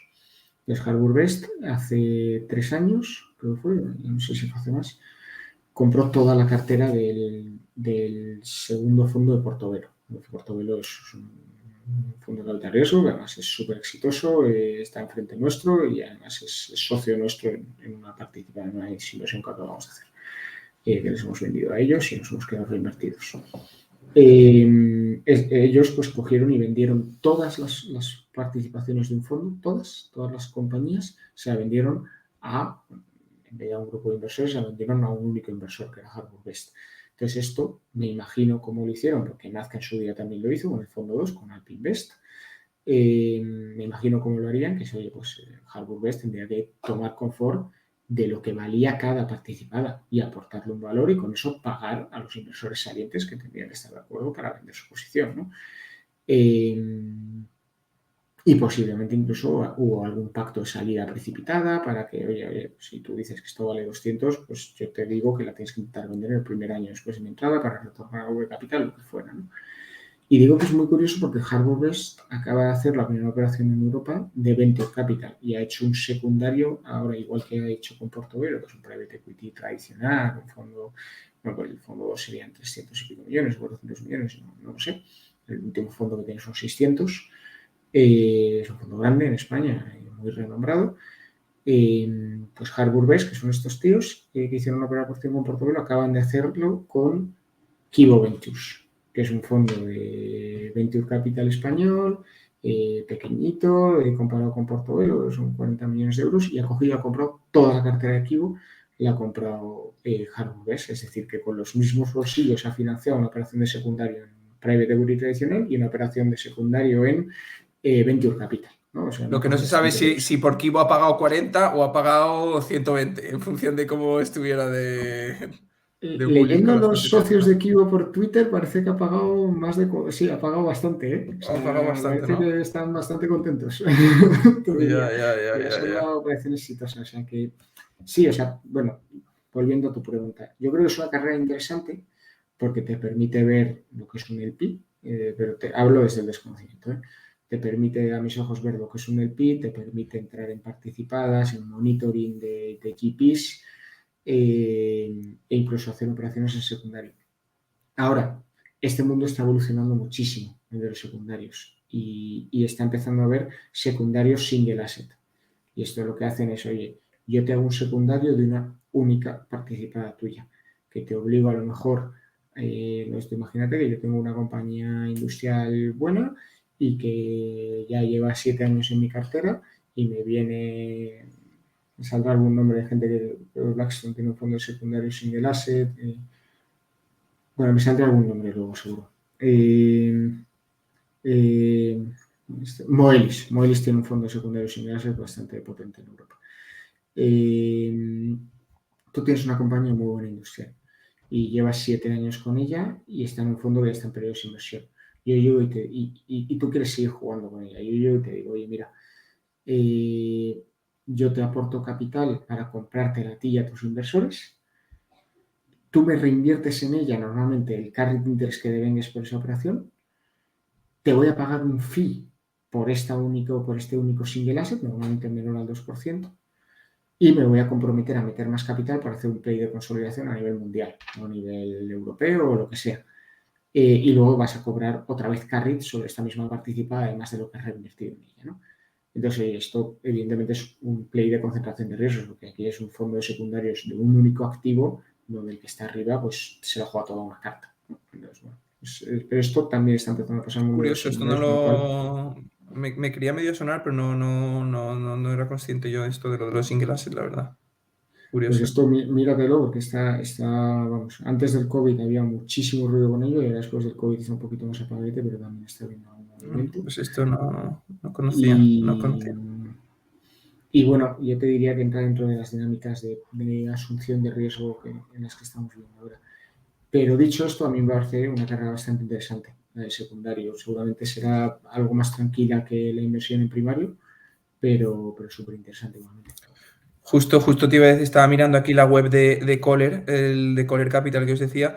Entonces, Harbour Best hace 3 años, creo que fue, no sé si fue hace más, compró toda la cartera del segundo fondo de Portobelo. Portobelo es un fondo de alta riesgo, que además es súper exitoso, está enfrente nuestro y además es socio nuestro en una inversión que acabamos de hacer. que les hemos vendido a ellos y nos hemos quedado reinvertidos. Ellos pues cogieron y vendieron todas las participaciones de un fondo, todas las compañías, se la vendieron en vez de a un grupo de inversores, se la vendieron a un único inversor, que era Harbour Best. Entonces esto me imagino cómo lo hicieron, porque Nazca en su día también lo hizo con el fondo 2, con Alpine Best. Me imagino cómo lo harían, que oye, pues Harbour Best tendría que tomar confort de lo que valía cada participada y aportarle un valor y con eso pagar a los inversores salientes que tendrían que estar de acuerdo para vender su posición, ¿no? Y posiblemente incluso hubo algún pacto de salida precipitada para que, oye, si tú dices que esto vale 200, pues yo te digo que la tienes que intentar vender el primer año después de mi entrada para retornar algo de capital, lo que fuera, ¿no? Y digo que es muy curioso porque Harbour Best acaba de hacer la primera operación en Europa de Venture Capital y ha hecho un secundario, ahora igual que ha hecho con Portobello, que es un private equity tradicional, un fondo, bueno, pues el fondo serían 300 y pico millones, 400 millones, no lo sé. El último fondo que tiene son 600. Es un fondo grande en España, muy renombrado. Pues Harbour Best, que son estos tíos que hicieron una operación con Portobello, acaban de hacerlo con Kibo Ventures, que es un fondo de Venture Capital español, pequeñito, comparado con Portobello, son 40 millones de euros, y ha comprado toda la cartera de Kibo, la ha comprado Harbour Best, es decir, que con los mismos bolsillos ha financiado una operación de secundario en Private Equity tradicional y una operación de secundario en Venture Capital, ¿no? O sea, Lo que no se sabe es si por Kibo ha pagado 40 o ha pagado 120, en función de cómo estuviera de bullish Leyendo con a la los estrategia, socios ¿no? de Kibo por Twitter, parece que ha pagado más de... Sí, ha pagado bastante, ¿eh? O Ha pagado sea, bastante, parece ¿no? que están bastante contentos, te Ya, diría. ya, ya, Y ha ya, sido ya. una operación exitosa, o sea que... Sí, o sea, bueno, volviendo a tu pregunta. Yo creo que es una carrera interesante porque te permite ver lo que es un LP, pero te hablo desde el desconocimiento, ¿eh? Te permite, a mis ojos, ver lo que es un LP, te permite entrar en participadas, en monitoring de GPs, e incluso hacer operaciones en secundario. Ahora, este mundo está evolucionando muchísimo en los secundarios y está empezando a haber secundarios single asset. Y esto lo que hacen es, oye, yo te hago un secundario de una única participada tuya, que te obligo a lo mejor, imagínate que yo tengo una compañía industrial buena y que ya lleva 7 años en mi cartera y me saldrá algún nombre de gente que Blackstone tiene un fondo secundario single asset. Bueno, me saldrá algún nombre luego, seguro. Eh, Moelis tiene un fondo secundario single asset bastante potente en Europa. Tú tienes una compañía muy buena industrial y llevas 7 años con ella y está en un fondo que ya está en periodos de inversión. Yo llego y tú quieres seguir jugando con ella. Yo llego y te digo, oye, mira, yo te aporto capital para comprarte a ti y a tus inversores. Tú me reinviertes en ella normalmente el carried interest que devengues por esa operación. Te voy a pagar un fee por este único single asset, normalmente menor al 2%. Y me voy a comprometer a meter más capital para hacer un play de consolidación a nivel mundial o a nivel europeo o lo que sea. Y luego vas a cobrar otra vez carry sobre esta misma participada, además de lo que has reinvertido en ella, ¿no? Entonces, esto evidentemente es un play de concentración de riesgos, porque aquí es un fondo de secundarios de un único activo, donde el que está arriba pues se la juega toda una carta, ¿no? Entonces, bueno, pero esto también está empezando a pasar en el mundo de los Curioso, esto no secundarios, con lo cual... lo... Me quería medio sonar, pero no era consciente yo de esto de lo de los single asset, la verdad. Pues Curioso. esto míratelo porque vamos, antes del COVID había muchísimo ruido con ello y ahora después del COVID está un poquito más apagadete, pero también está habiendo un movimiento. Pues esto no conocía, no Y, conocía. y bueno, yo te diría que entra dentro de las dinámicas de asunción de riesgo en las que estamos viendo ahora. Pero dicho esto, a mí me parece una carrera bastante interesante, la de secundario. Seguramente será algo más tranquila que la inversión en primario, pero súper interesante igualmente. Justo te iba a decir, estaba mirando aquí la web de Coller, el de Coller Capital que os decía,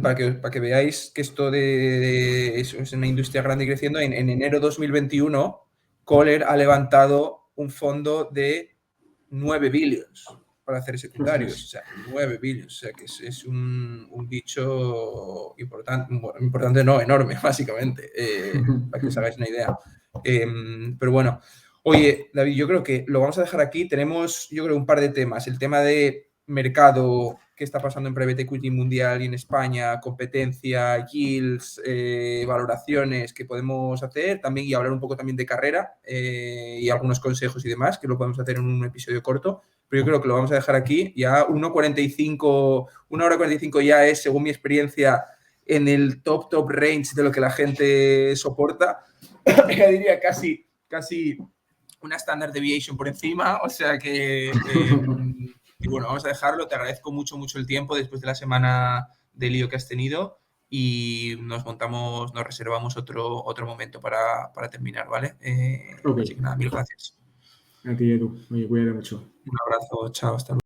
para que veáis que esto es una industria grande y creciendo. En enero 2021, Coller ha levantado un fondo de 9 billions para hacer secundarios. O sea, 9 billions. O sea, que es un bicho importante, importante no, enorme, básicamente, para que os hagáis una idea. Pero bueno. Oye, David, yo creo que lo vamos a dejar aquí. Tenemos, yo creo, un par de temas. El tema de mercado, qué está pasando en private equity mundial y en España, competencia, yields, valoraciones que podemos hacer también, y hablar un poco también de carrera y algunos consejos y demás, que lo podemos hacer en un episodio corto, pero yo creo que lo vamos a dejar aquí. Ya 1:45, 1 hora 45 ya es, según mi experiencia, en el top range de lo que la gente soporta. Ya diría casi una standard deviation por encima, o sea que y bueno, vamos a dejarlo. Te agradezco mucho el tiempo después de la semana de lío que has tenido, y nos reservamos otro momento para terminar, ¿vale? Ok, Así que nada, mil gracias. a ti, Edu. Oye, cuídate mucho. Un abrazo, chao, hasta luego.